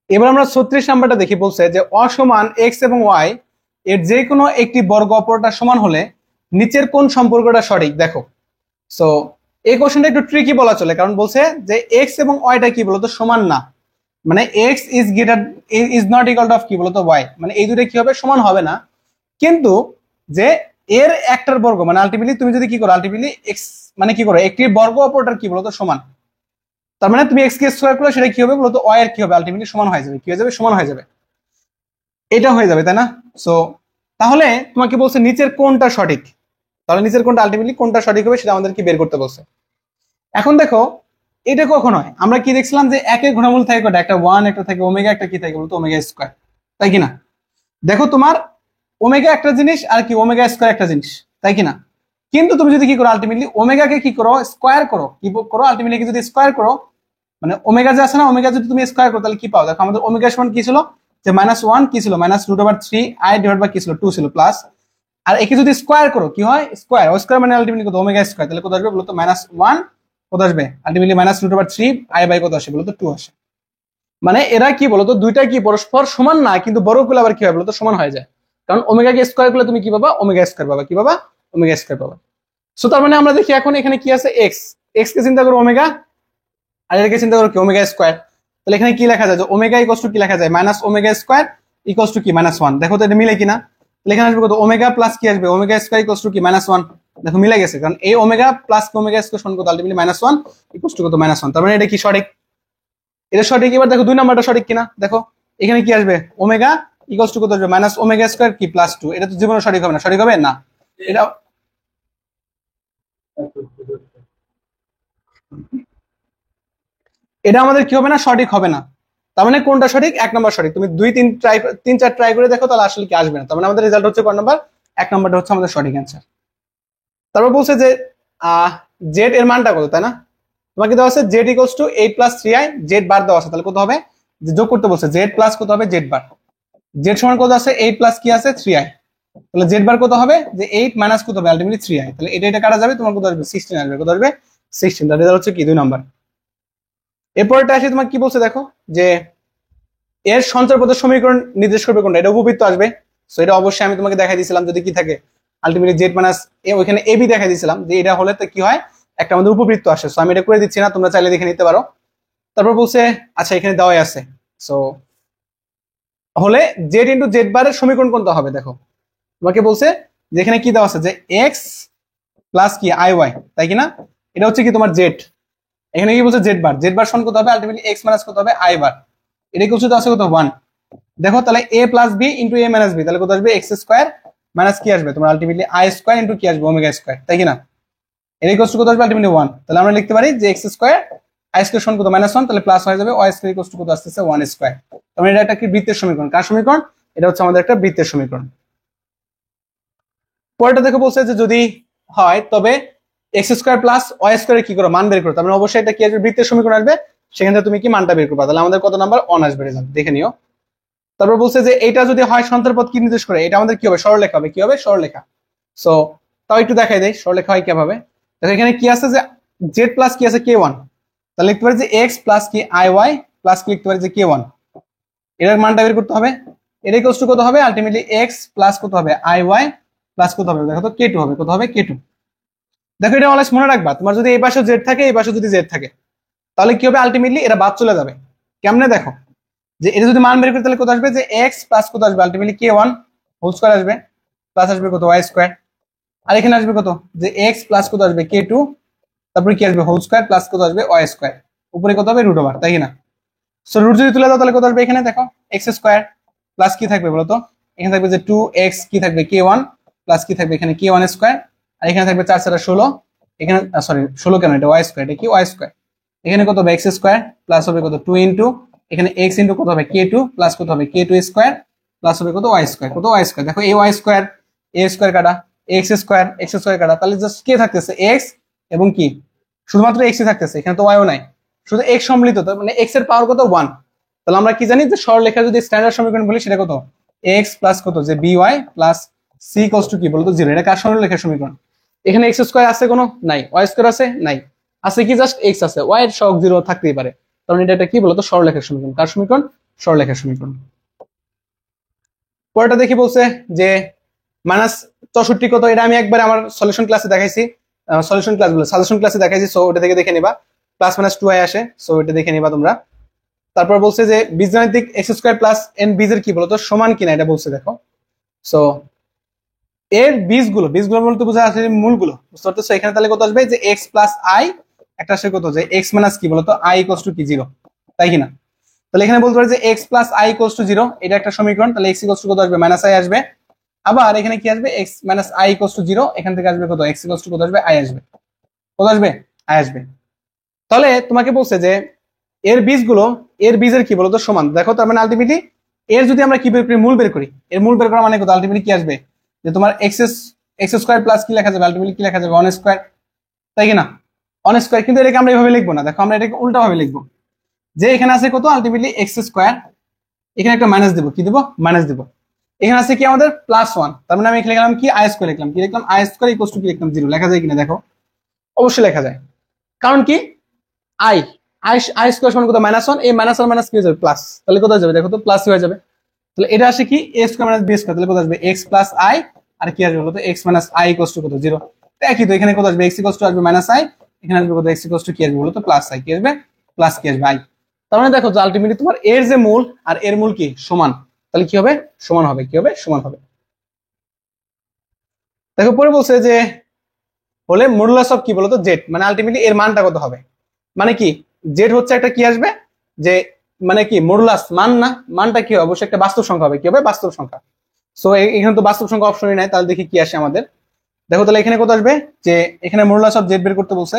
এবার আমরা 36 নাম্বারটা দেখি, বলছে যে অসমান x এবং y এর যে কোনো একটি বর্গ অপরটার সমান হলে নিচের কোন সম্পর্কটা সঠিক। দেখো সো এই কোশ্চেনটা একটু ট্রিকি বলা চলে, কারণ বলছে যে x এবং y টা কি বলতো সমান না, মানে x is not equal to কি বলতো y, মানে এই দুটো কি হবে সমান হবে না, কিন্তু যে এর একটার বর্গ মানে আলটিমেটলি তুমি যদি কি করো আলটিমেটলি x মানে কি করো একটি বর্গ অপরটার কি বলতো সমান, তার মানে তুমি x কে স্কয়ার করলে সেটা কি হবে বলতো y এর কি হবে আলটিমেটলি সমান হয়ে যাবে, কি হয়ে যাবে সমান হয়ে যাবে, এটা হয়ে যাবে তাই না। সো তাহলে তোমাকে বলছে নিচের কোনটা সঠিক, তাহলে নিচের কোনটা আলটিমেটলি কোনটা সঠিক হবে সেটা আমাদেরকে বের করতে বলছে। এখন দেখো এটা কখন হয়, আমরা কি দেখছিলাম যে একের ঘনমূল থাকে কটা, একটা 1, একটা থাকে ওমেগা, একটা কি থাকে বলতো ওমেগা স্কয়ার, তাই কি না। দেখো তোমার ওমেগা একটা জিনিস আর কি ওমেগা স্কয়ার একটা জিনিস, তাই কি না। কিন্তু তুমি যদি কি করো আলটিমেটলি ওমেগাকে কি করো স্কয়ার করো, কি করো আলটিমেটলি যদি স্কয়ার করো, মানে ওমেগা যে আছে না ওমেগা যদি তুমি স্কয়ার করো তাহলে কি পাও, দেখো আমাদের ওমেগা সমান কি ছিল যে -1 কি ছিল -√3i ডিভাইড বাই কি ছিল 2 ছিল প্লাস, আর একে যদি স্কয়ার করো কি হয় স্কয়ার, ও স্কয়ার মানে আলটিমেটলি কত ওমেগা স্কয়ার, তাহলে কত আসবে বলতো -1 কত আসবে আলটিমেটলি -√3i বাই কত আসে বলতো 2 আসে। মানে এরা কি বলতো দুইটা কি পরস্পর সমান না, কিন্তু বড় করলে আবার কি হয় বলতো সমান হয়ে যায়, কারণ ওমেগাকে স্কয়ার করলে তুমি কি পাবা ওমেগা স্কয়ার পাবা, কি পাবা ওমেগা স্কয়ার পাবা। সো তার মানে আমরা দেখি এখন এখানে কি আছে x কে চিন্তা করো ওমেগা, আর এটাকে চিন্তা করো কি ওমেগা স্কয়ার, তাহলে এখানে কি লেখা যায় যে ওমেগা ইকুয়ালস টু কি লেখা যায় ওমেগা স্কয়ার ইকুয়ালস টু কি -1, দেখো তো এটা মিলে কিনা, তাহলে এখানে আসবে কত ওমেগা প্লাস কি আসবে ওমেগা স্কয়ার ইকুয়ালস টু কি -1, দেখো মিলে গেছে, কারণ এই ওমেগা প্লাস ওমেগা স্কয়ার সমান কত আলটিমেটলি -1 ইকুয়ালস টু কত -1, তার মানে এটা কি সঠিক, এটা সঠিক। এবার দেখো 2 নাম্বারটা সঠিক কিনা, দেখো এখানে কি আসবে ওমেগা ইকুয়ালস টু কত আসবে ওমেগা স্কয়ার কি +2, এটা তো জীবনে সঠিক হবে না, সঠিক হবে না এটা, এটা আমাদের কি হবে না সঠিক হবে না। তার মানে কোনটা সঠিক, 1 নাম্বার সঠিক, তুমি 2, 3 4 ট্রাই করে দেখো তাহলে আসলে কি আসবে না, তার মানে আমাদের রেজাল্ট হচ্ছে কোন নাম্বার এক নম্বরটা হচ্ছে আমাদের সঠিক অ্যান্সার। তারপর বলছে যে জেড এর মানটা কত, তাই না? তোমাকে দেওয়া আছে Z equals to 8+3i, Z bar দেওয়া আছে, তাহলে কত হবে? যে যোগ করতে বলছে জেড প্লাস কত হবে জেড বার। জেড সমান কত আছে 8 প্লাস কি আছে 3i, তাহলে জেড বার কত হবে যে 8 মাইনাস কত হবে আলটিমেটলি 3i, তাহলে এটা কাটা যাবে, তোমার কত আসবে 16 আসবে, কত আসবে 16, তাহলে এটা হচ্ছে কি 2 নাম্বার। এরপরটা আসে তোমাকে কি বলছে দেখো যে এর সঞ্চার পথের সমীকরণ নির্দেশ করবে কোনটা, এটা উপবৃত্ত আসবে। সো এটা অবশ্যই আমি তোমাকে দেখাই দিয়েছিলাম যদি কি থাকে আলটিমেটলি জেড মাইনাস ওইখানে এবি দেখাই দিয়েছিলাম যে এটা হলে তো কি হয় একটা আমাদের উপবৃত্ত আসে। সো আমি এটা করে দিচ্ছি না, তোমরা চাইলে দেখে নিতে পারো। তারপর বলছে আচ্ছা এখানে দেওয়াই আছে, সো হলে জেড ইন্টু জেড বারের সমীকরণ কোনটা হবে দেখো, তোমাকে বলছে যে এখানে কি দেওয়া আছে যে এক্স প্লাস কি আই ওয়াই, তাই কিনা? এটা হচ্ছে কি তোমার জেড, এখানে কি বলছে জেড বার, জেড বার সমান কত হবে আলটিমেটলি এক্স মাইনাস কত হবে আই বার, এটা কি আছে কত 1। দেখো তাহলে এ প্লাস বি ইন্টু এ মাইনাস বি, তাহলে কত আসবে এক্স স্কোয়ার মাইনাস কি আসবে তোমার আলটিমেটলি আই স্কোয়ার ইন্টু কি আসবে ওমেগা স্কোয়ার, তাই কিনা? এটা ইকুয়াল টু কত আসবে আলটিমেটলি 1, তাহলে আমরা লিখতে পারি যে এক্স স্কোয়ার আই স্কোয়ার সমান কত -1, তাহলে প্লাস হয়ে যাবে ওয়াই স্কোয়ার ইকুয়াল টু কত আসতেছে 1 স্কোয়ার। তাহলে এটা একটা কি বৃত্তের সমীকরণ, কার সমীকরণ? এটা হচ্ছে আমাদের একটা বৃত্তের সমীকরণ। পরেরটা দেখো বলছে যে যদি হয় তবে x square plus y square কি করো মান বের করো, তার মানে অবশ্যই এটা কি আসবে বৃত্তের সমীকরণ আসবে, সেখান থেকে তুমি কি মানটা বের করবা, তাহলে আমাদের কত নাম্বার 1 আসবে রেজাল্ট, দেখে নিও। তারপর বলছে যে এটা যদি হয় সন্তর্পদ কি নির্দেশ করে, এটা আমাদের কি হবে সরলরেখা হবে, কি হবে সরলরেখা। সো তাও একটু দেখাই দেয় সরলরেখা হয় কিভাবে। দেখো এখানে কি আছে যে জেড প্লাস কি আছে k1, তাহলে লিখতে পারি যে এক্স প্লাস কি আই ওয়াই প্লাস কি লিখতে পারি যে k1, এটার মানটা বের করতে হবে। এটা ইকুয়াল টু কত হবে আলটিমেটলি এক্স প্লাস কত হবে আই ওয়াই প্লাস কত হবে দেখো তো k2 হবে, কত হবে k2। দেখো এটা অলওয়েজ মনে রাখবা, তোমার যদি এই পাশে জেড থাকে এই পাশে যদি জেড থাকে তাহলে কি হবে আলটিমেটলি এটা বাদ চলে যাবে। কেমনে দেখো যে এটা যদি মান বের করি তাহলে কত আসবে যে x প্লাস কত আসবে আলটিমেটলি k1 হোল স্কয়ার আসবে, প্লাস আসবে কত y স্কয়ার, আর এখানে আসবে কত যে x প্লাস কত আসবে k2, তারপরে কি আসবে হোল স্কয়ার প্লাস কত আসবে y স্কয়ার, উপরে কত হবে রুট ওভার, তাই না? সো রুট যদি তুলে দাও তাহলে কত আসবে এখানে দেখো x স্কয়ার প্লাস কি থাকবে বলো তো, এখানে থাকবে যে 2x কি থাকবে k1 প্লাস কি থাকবে এখানে k1 স্কয়ার, আর এখানে থাকবে 4 4 16, এখানে সরি 16 কেন এটা y স্কয়ার, এটা কি y স্কয়ার, এখানে কত হবে x স্কয়ার প্লাস হবে কত 2 ইনটু এখানে x ইনটু কত হবে k2 প্লাস কত হবে k2 স্কয়ার প্লাস হবে কত y স্কয়ার, কত y স্কয়ার। দেখো এই y স্কয়ার a স্কয়ার কাটা x স্কয়ার কাটা, তাহলে জাস্ট কে থাকতেছে x এবং কি শুধুমাত্র x ই থাকতেছে, এখানে তো y ও নাই, শুধু x সম্মিলিত, তার মানে x এর পাওয়ার কত 1। তাহলে আমরা কি জানি যে সরলরেখা যদি স্ট্যান্ডার্ড সমীকরণ বলি সেটা কত x প্লাস কত যে by plus c equals to কি বলতো 0, এটা কার সরলরেখার সমীকরণ? এখানে x স্কয়ার আছে কোনো নাই, y স্কয়ার আছে নাই, আছে কি জাস্ট x আছে, y এর সহগ 0 থাকতেই পারে, কারণ এটা কি বলতো সরলরেখার সমীকরণ, কার সমীকরণ? সরলরেখার সমীকরণ। পরেরটা দেখি বলছে যে -64 কত, এটা আমি একবার আমার সলিউশন ক্লাসে দেখাইছি, সলিউশন ক্লাস বলে সাজেশন ক্লাসে দেখাইছি, সো ওটা থেকে দেখে নিবা, প্লাস মাইনাস 2i আসে, সো এটা দেখে নিবা তোমরা। তারপর বলছে যে বীজগাণিতিক x স্কয়ার প্লাস n বীজের কি বলতো সমান কিনা এটা বলছে দেখো। সো এর বীজগুলো বলতে বোঝা আছে মূলগুলো, বুঝতে পারতেছো? এখানে তাহলে কত আসবে যে x প্লাস i, একটা আসে কত যে x মাইনাস কি বলতো i ইকুয়ালস টু কি 0, তাই কিনা? তাহলে এখানে বলতে পারি যে x plus i equals to 0, এটা একটা সমীকরণ, তাহলে x ইকুয়ালস টু কত আসবে মাইনাস i আসবে, আবার এখানে কি আসবে x minus i equals to 0, এখান থেকে আসবে কত x ইকুয়ালস টু কত আসবে i আসবে, কত আসবে i আসবে। তাহলে তোমাকে বলছে যে এর বীজের কি বলতো সমান, দেখো তার মানে আলটিমেটলি এর যদি আমরা কি বের করি মূল বের করি, এর মূল বের করা মানে কত আলটিমেটলি কি আসবে যে তোমার x স্কয়ার প্লাস কি লেখা যাবে আলটিমেটলি কি লেখা যাবে 1 স্কয়ার, তাই কি না 1 স্কয়ার। কিন্তু এটাকে আমরা এইভাবে লিখবো না, দেখো আমরা এটাকে উল্টা ভাবে লিখবো, যে এখানে আছে কত আলটিমেটলি x স্কয়ার, এখানে একটা মাইনাস দেব, কি দেব মাইনাস দেব, এখানে আছে কি আমাদের +1, তার মানে আমি এখানে লিখলাম কি i স্কয়ার, লিখলাম কি লিখলাম i স্কয়ার ইকুয়ালস টু কি লিখলাম 0, লেখা যায় কিনা দেখো, অবশ্যই লেখা যায়, কারণ কি i i স্কয়ার সমান কত -1, এই মাইনাস আর মাইনাস কি হয়ে যাবে প্লাস, তাহলে কোথায় যাবে দেখো তো প্লাস হয়ে যাবে, তাহলে এটা আসে কি a square minus b square, তাহলে কত আসবে x প্লাস i, আর কি আসবে বলতো x minus i equals to কত 0, তো একই তো এখানে কত আসবে x ইকুয়ালস টু আসবে মাইনাস i, এখানে আসবে কত x ইকুয়ালস টু কি আসবে বলতো প্লাস i, কি আসবে প্লাস কি আসবে i। তার মানে দেখো যে আলটিমেটলি তোমার এর যে মূল আর এর মূল কি সমান, তাহলে কি হবে সমান হবে, কি হবে সমান হবে। দেখো পরে বলছে যে হলে মডুলাস অফ কি বলতো জেড, মানে আলটিমেটলি এর মানটা কত হবে, মানে কি জেড হচ্ছে একটা কি আসবে যে মানে কি মডুলাস মান না, মানটা কি হবে অবশ্যই একটা বাস্তব সংখ্যা হবে, কি হবে বাস্তব সংখ্যা। সো এখানে তো বাস্তব সংখ্যা অপশনই নাই, তাহলে দেখি কি আসে আমাদের। দেখো তাহলে এখানে কত আসবে যে এখানে মডুলাস অফ জেড বের করতে বলছে,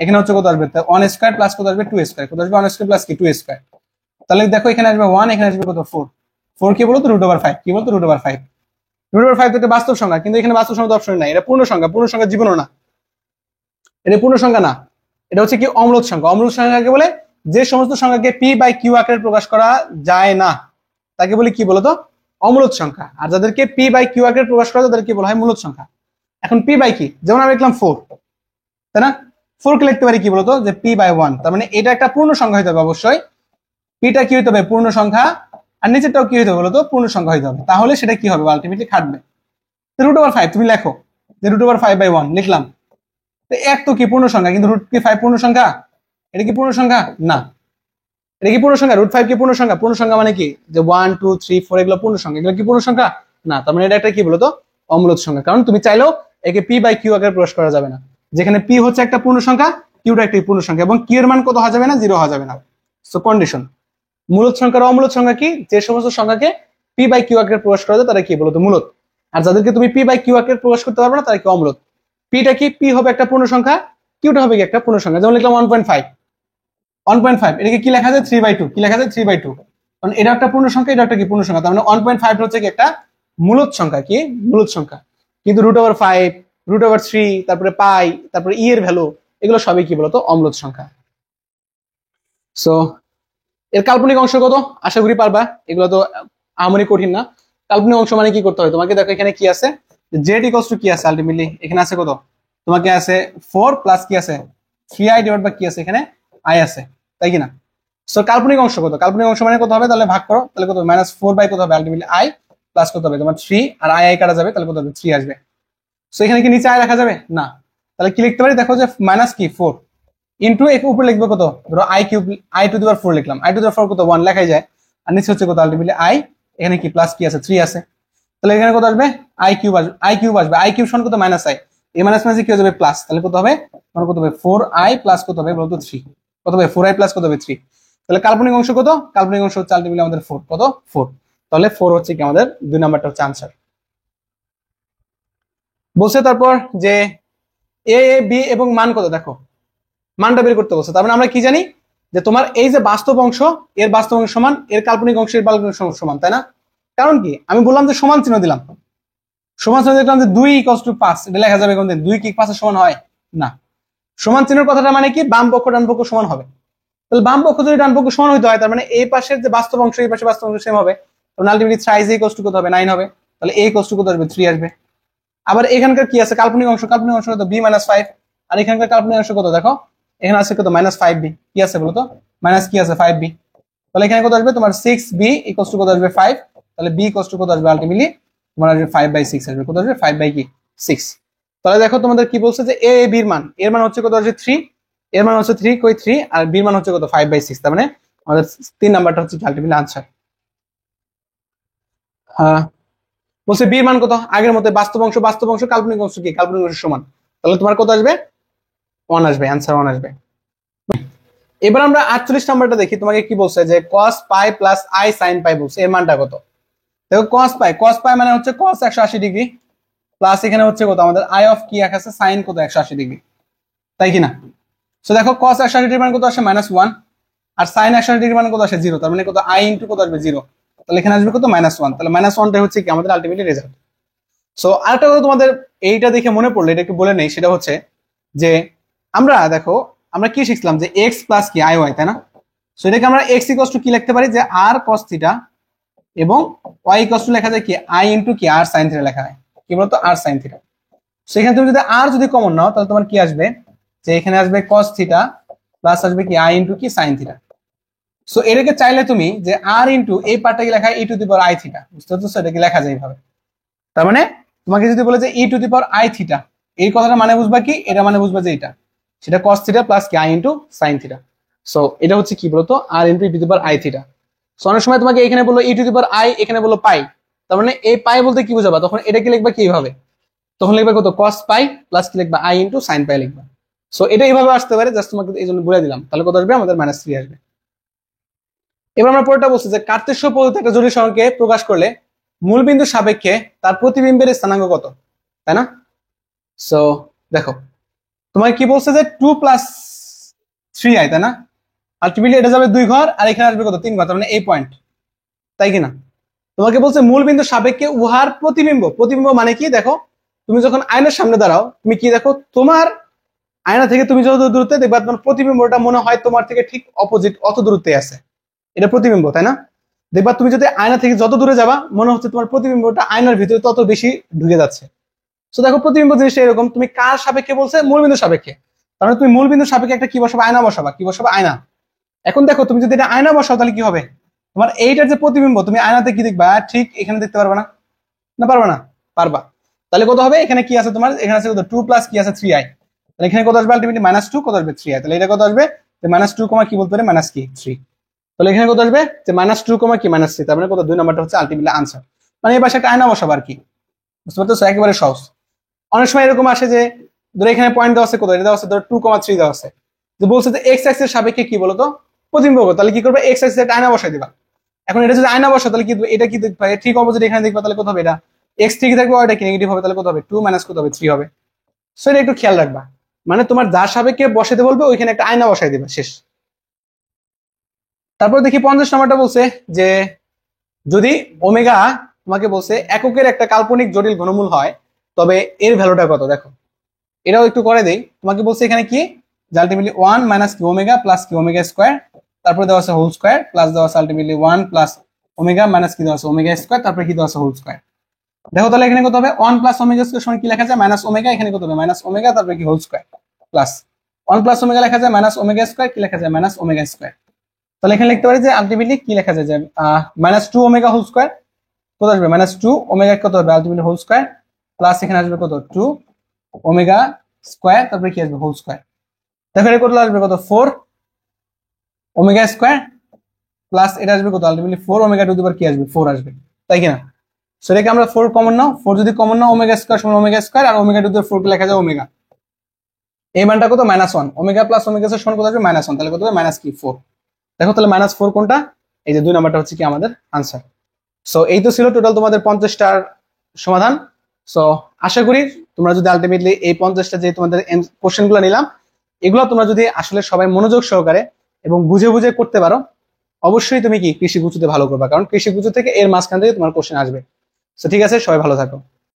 এখানে হচ্ছে কত আসবে 1 স্কয়ার প্লাস কত আসবে 2 স্কয়ার, কত আসবে 1 স্কয়ার প্লাস কি 2 স্কয়ার, তাহলে দেখো এখানে আসবে 1, এখানে আসবে কত 4 কি বলতো √5, কি বলতো √5, √5 তো একটা বাস্তব সংখ্যা, কিন্তু এখানে বাস্তব সংখ্যা অপশন নাই, এটা পূর্ণ সংখ্যা, পূর্ণ সংখ্যা জীবনও না, এটা পূর্ণ সংখ্যা না, এটা হচ্ছে কি অম্লত সংখ্যা। অম্লত সংখ্যাকে বলে যে সমস্ত সংখ্যাকে পি বাই কিউ আকারে প্রকাশ করা যায় না তাকে বলি কি বলতো, অম্লত সংখ্যা। আর যাদেরকে পি বাই কিউ আকারে প্রকাশ করা যায় তাদেরকে বলা হয় মূলদ সংখ্যা। এখন পি বাই কি, যেমন আমি লিখলাম 4, তাই না, 4 কে লিখতে পারি কি বলতো, যে পি বাই 1, তার মানে এটা একটা পূর্ণ সংখ্যা হতে হবে অবশ্যই, পিটা কি হতে হবে পূর্ণ সংখ্যা, আর নিচেরটাও কি হতে হবে বলতো, পূর্ণ সংখ্যা হতে হবে, তাহলে সেটা কি হবে আলটিমেটলি খাটবে। √5 তুমি লেখো যে √5/1 লিখলাম, তো 1 তো কি পূর্ণ সংখ্যা, কিন্তু √5 পূর্ণ সংখ্যা, এটা কি পূর্ণ সংখ্যা না, এটা কি পূর্ণ সংখ্যা, √5 কি পূর্ণ সংখ্যা, পূর্ণ সংখ্যা মানে কি যে 1 2 3 4 এগুলো পূর্ণ সংখ্যা, এগুলো কি পূর্ণ সংখ্যা না, তার মানে এটা একটা কি বলতো অম্লত সংখ্যা। কারণ তুমি চাইলেও একে পি বাই কিউ আকারে প্রকাশ করা যাবে না, যেখানে পি হচ্ছে একটা পূর্ণ সংখ্যা, কিউটা একটা পূর্ণ সংখ্যা, এবং কিউ এর মান কত হওয়া যাবে না, 0 হওয়া যাবে না। সো কন্ডিশন, মূলদ সংখ্যার অমূলদ সংখ্যা কি, যে সমস্ত সংখ্যাকে পি বাই কিউ আকারে প্রকাশ করা যায় তারা কি বলতো মূলদ, আর যাদেরকে তুমি পি বাই কিউ আকারে প্রকাশ করতে পারবে না তারা কি অম্লত। পিটা কি, পি হবে একটা পূর্ণ সংখ্যা, কিউটা হবে কি একটা পূর্ণ সংখ্যা, যেমন লিখলাম 1.5, এটাকে কি লেখা যায় 3/2, কি লেখা যায় 3/2, কারণ এটা একটা পূর্ণ সংখ্যা, এটা একটা কি পূর্ণ সংখ্যা, তার মানে 1.5 হচ্ছে কি একটা মূলদ সংখ্যা, কি মূলদ সংখ্যা। কিন্তু √5, √3, তারপরে পাই, তারপরে ই এর ভ্যালু, এগুলো সবই কি বলতো অম্লত সংখ্যা। সো এর কাল্পনিক অংশ কত, আশা করি পারবা, এগুলো তো আমারই কঠিন না। কাল্পনিক অংশ মানে কি করতে হয় তোমাকে, দেখো এখানে কি আছে, জেড ইকুয়ালস টু কি আছে আলটিমেটলি, এখানে আছে কত, তোমাকে আছে 4 প্লাস কি আছে 3i ডিভাইড বাই কি আছে এখানে i আছে, তাই কি না। সো কাল্পনিক অংশ কত, কাল্পনিক অংশ মানে কত হবে, তাহলে ভাগ করো, তাহলে কত -4 বাই কত হবে আলটিমেটলি i, প্লাস কত হবে তোমার 3, আর i কাটা যাবে, তাহলে কত হবে 3 আসবে। সো এখানে কি নিচে i রাখা যাবে না, তাহলে কি লিখতে পারি, দেখো যে মাইনাস কি 4 ইন্টু এক উপরে লিখবো কত, ধরো i কিউব, i⁴ লিখলাম, i⁴ কত 1 লেখাই যায়, আর নিচে হচ্ছে কত আলটিমেটলি i, এখানে কি প্লাস কি আছে 3 আছে, তাহলে এখানে কত আসবে i কিউব আসবে, i কিউব সমান কত -i, এই মাইনাস মাইনাসে কি হয়ে যাবে প্লাস, তাহলে কত হবে তোমার কত হবে 4i প্লাস কত হবে বলতো 3, কত হবে 4i প্লাস কত হবে 3, তাহলে কাল্পনিক অংশ কত, কাল্পনিক অংশ হচ্ছে আলটিমেটলি আমাদের 4, কত 4, তাহলে 4 হচ্ছে কি আমাদের 2 নাম্বারটা হচ্ছে আনসার। বলছে তারপর যে এ বি এবং মান কত, দেখো মানটা বের করতে বলছে, তার মানে আমরা কি জানি যে তোমার এই যে বাস্তব অংশ, এর বাস্তব অংশ সমান এর কাল্পনিক অংশের কাল্পনিক অংশ সমান, তাই না। কারণ কি আমি বললাম যে সমান চিহ্ন দিলাম, সমান চিহ্ন দিলাম যে 2 = 5, এটা লেখা যাবে কোনদিন 2 কি 5 এর সমান হয় না। সমান চিহ্নের কথাটা মানে কি বাম পক্ষ ডান পক্ষ সমান হবে, তাহলে বাম পক্ষ যদি ডান পক্ষ সমান হইতে হয়, তার মানে এই পাশের যে বাস্তব অংশ এই পাশে বাস্তব অংশ সেম হবে, তাহলে আলটিমেটলি 3i কত হবে 9 হবে, তাহলে a কত আসবে 3 আসবে। আবার এখানকার কি আছে কাল্পনিক অংশ, কাল্পনিক অংশ কত b - 5, আর এখানকার কাল্পনিক অংশ কত দেখো এখানে আছে কত -5b, কি আছে বলতো মাইনাস কি আছে 5b, তাহলে এখানে কত আসবে তোমার 6b কত আসবে 5, তাহলে b কত আসবে আলটিমেটলি তোমার আসবে 5/6 আসবে, কত আসবে 5/6। তাহলে দেখো তোমাদের কি বলছে যে a b এর মান, এর মান হচ্ছে কত আসবে 3, এর মান হচ্ছে 3 কই 3, আর b এর মান হচ্ছে কত 5/6, তার মানে আমাদের 3 নাম্বারটা হচ্ছে আলটিমেটলি আনসার। হ্যাঁ বলছে b এর মান কত, আগের মতো বাস্তব অংশ কাল্পনিক অংশ কি কাল্পনিক অংশ সমান, তাহলে তোমার কত আসবে 1 আসবে, আনসার 1 আসবে। এবার আমরা 48 নাম্বারটা দেখি, তোমাকে কি বলছে যে cos π প্লাস i sin π বলছে, এর মানটা কত। দেখো cos π মানে হচ্ছে cos 180 ডিগ্রি, প্লাস এখানে হচ্ছে কত আমাদের i অফ কি এক আছে sin কত 180 ডিগ্রি, তাই কি না। সো দেখো cos 180 ডিগ্রি মান কত আসে -1, আর sin 180 ডিগ্রি মান কত আসে 0, তার মানে কত i ইনটু কত আসবে 0, তাহলে এখানে আসবে কত -1, তাহলে -1টাই হচ্ছে কি আমাদের আলটিমেটলি রেজাল্ট। সো আরেকটা কথা তোমাদের এইটা দেখে মনে পড়লো, এটা একটু বলে নেই, সেটা হচ্ছে যে আমরা দেখো আমরা কি শিখলাম যে x প্লাস কি i y, তাই না। সো এটাকে আমরা x কি লিখতে পারি যে r cos θ, এবং y লেখা যায় কি i ইনটু কি r sin θ লেখা হয়, কি বলতো r sin θ। সো এখানে তুমি যদি r যদি কমন নাও তাহলে তোমার কি আসবে যে এখানে আসবে cos θ প্লাস আসবে কি i ইনটু কি sin θ। সো এটাকে চাইলে তুমি যে r ইনটু এই পার্টটাকে লেখা e to the power i θ, বুঝতে পারছো, এটাকে লেখা যায় এইভাবে। তার মানে তোমাকে যদি বলে যে e to the power i θ, এই কথাটা মানে বুঝবা কি, এটা মানে বুঝবা যে এটা সেটা cos θ প্লাস কি i ইনটু sin θ। সো এটা হচ্ছে কি বলতো r into e to the power i θ। So অনেক সময় তোমাকে এখানে বললো e to the power i, এখানে বললো পাই, তার মানে এই পাই বলতে কি বুঝাবা, তখন এটা কি লিখবা কি এইভাবে, তখন লিখবা কত cos π প্লাস কি লিখবা i ইনটু sin π লিখবা। সো এটা এইভাবে আসতে পারে, জাস্ট তোমাকে এই জন্য বলে দিলাম, তাহলে কত আসবে আমাদের -3 আসবে। এবার আমরা পরেরটা বলছি যে কার্তেশীয় পদ্ধতিতে একটা জটিল সংখ্যাকে প্রকাশ করলে মূলবিন্দুর সাপেক্ষে তার প্রতিবিম্বের স্থানাঙ্ক কত, তাই না। সো দেখো তোমার কি বলছে যে 2 + 3i, তাই না, আলটিমেটলি এটা যাবে 2 ঘর, আর এখানে আসবে কত 3 ঘর, তার মানে এই পয়েন্ট, তাই কিনা। তো তোমাকে বলছে মূল বিন্দু সাপেক্ষে উহার প্রতিবিম্ব। প্রতিবিম্ব মানে কি? দেখো তুমি যখন আয়নার সামনে দাঁড়াও, তুমি কি দেখো? তোমার আয়না থেকে তুমি যত দূরত্বে দেখবা তোমার প্রতিবিম্বটা মনে হয় তোমার থেকে ঠিক অপোজিট অত দূরত্বে আছে, এটা প্রতিবিম্ব, তাই না? দেখবা তুমি যদি আয়না থেকে যত দূরে যাবা মনে হচ্ছে তোমার প্রতিবিম্বটা আয়নার ভিতরে তত বেশি ঢুকে যাচ্ছে। তো দেখো প্রতিবিম্ব জিনিসটা এরকম, তুমি কার সাপেক্ষে বলছে? মূলবিন্দু সাপেক্ষে। তার মানে তুমি মূলবিন্দু সাপেক্ষে একটা কি বসাবা? আয়না বসাবা। কি বসাবা? আয়না। এখন দেখো তুমি যদি এটা আয়না বসাও তাহলে কি হবে? তোমার এইটার যে প্রতিবিম্ব তুমি আয়নাতে কি দেখবা? ঠিক এখানে দেখতে পারবা না? না পারবা না? পারবা। তাহলে কত হবে? এখানে কি আছে তোমার? এখানে আছে কত? 2 প্লাস কি আছে? 3i। তাহলে এখানে কত আসবে? আলটিমেটলি -2 কত আসবে? 3i। তাহলে এটা কত আসবে? যে -2 কি বলতে পারে? মাইনাস কি 3। তাহলে এখানে কত আসবে? যে -2 কি -3। তার মানে কত? 2 নাম্বারটা হচ্ছে আলটিমেটলি আনসার। মানে এই পাশে একটা আয়না বসাবো আর কি। বুঝতে পারছো? একেবারে সহজ। অনেক সময় এরকম আসে যে ধরো এখানে পয়েন্ট দেওয়া আছে, কত এটা দেওয়া আছে? ধরো 2,3 দেওয়া আছে, যে বলছে যে এক্স অ্যাক্সিস এর সাপেক্ষে কি বলতো? প্রতিবিম্ব। তাহলে কি করবে? এক্স অ্যাক্সিস একটা আয়না বসাই দিবা। এখন এটা যদি আয়না বসা তাহলে কি এটা কি দেখবে? ঠিক অপোজিট এখানে দেখবা, তাহলে কত হবে? এটা এক্স ঠিক থাকবে, ওইটা কি নেগেটিভ হবে, তাহলে কত হবে? 2 মাইনাস কত হবে? 3 হবে। সো এটা একটু খেয়াল রাখবা। মানে তোমার যার সাপেক্ষে বসাতে বলবে ওইখানে একটা আয়না বসাই দিবা, শেষ। তারপর দেখি 50 নম্বরটা বলছে যে যদি ওমেগা তোমাকে বলছে এককের একটা কাল্পনিক জটিল ঘনমূল হয় তবে এর ভ্যালুটা কত? দেখো এটাও একটু করে দেই। তোমাকে বলছে এখানে কি? যে আলটিমেটলি 1 মাইনাস কি ওমেগা প্লাস কি ওমেগা স্কয়ার, তারপরে দেওয়া আছে হোল স্কয়ার, প্লাস দেওয়া আছে আলটিমেটলি 1 প্লাস ওমেগা মাইনাস কি দেওয়া আছে? ওমেগা স্কয়ার, তারপরে কি দেওয়া আছে? Whole square. দেখো তাহলে এখানে কত হবে? 1 প্লাস ওমেগা স্কয়ার সমান কি লেখা যায়? Minus omega. এখানে কত হবে? মাইনাস ওমেগা, তারপরে কি? Whole square, plus 1 plus omega লেখা যায় মাইনাস ওমেগা স্কয়ার, কি লেখা যায়? Minus omega square. তাহলে এখানে লিখতে পারি যে আলটিমেটলি কি লেখা যায়? যে -2 ওমেগা হোল স্কয়ার কত আসবে? -2 ওমেগা কত হবে? আলটিমেটলি হোল স্কয়ার, প্লাস এখানে আসবে কত? 2 ওমেগা স্কয়ার, তারপরে কি আসবে? Whole square. দেখো এটা কত আসবে? কত? 4 ওমেগা স্কয়ার, প্লাস এটা আসবে কত? আলটিমেটলি 4 ওমেগা টু দি পাওয়ার কি আসবে? 4 আসবে, তাই কিনা? সো এটাকে আমরা 4 কমন নাও। 4 যদি কমন নাও, ওমেগা স্কয়ার সমান ওমেগা স্কয়ার, আর ওমেগা টু দি 4 কে লেখা যায় ওমেগা। এই মানটা কত? -1। ওমেগা প্লাস ওমেগা সমান কত আসবে? -1। তাহলে কত হবে? মাইনাস কি 4। দেখো তাহলে -4 কোনটা? এই যে 2 নাম্বারটা হচ্ছে কি আমাদের আনসার। সো এই তো ছিল টোটাল তোমাদের 50টার সমাধান। সো আশা করি তোমরা যদি আলটিমেটলি এই 50টা যে তোমাদের কোশ্চেন গুলো নিলাম, এগুলো তোমরা যদি আসলে সবাই মনোযোগ সহকারে এবং বুঝে বুঝে করতে পারো, অবশ্যই তুমি কি কৃষি গুচ্ছতে ভালো করবা, কারণ কৃষি গুচ্ছ থেকে এর মাঝখান থেকে তোমার কোশ্চেন আসবে। তো ঠিক আছে, সবাই ভালো থাকো।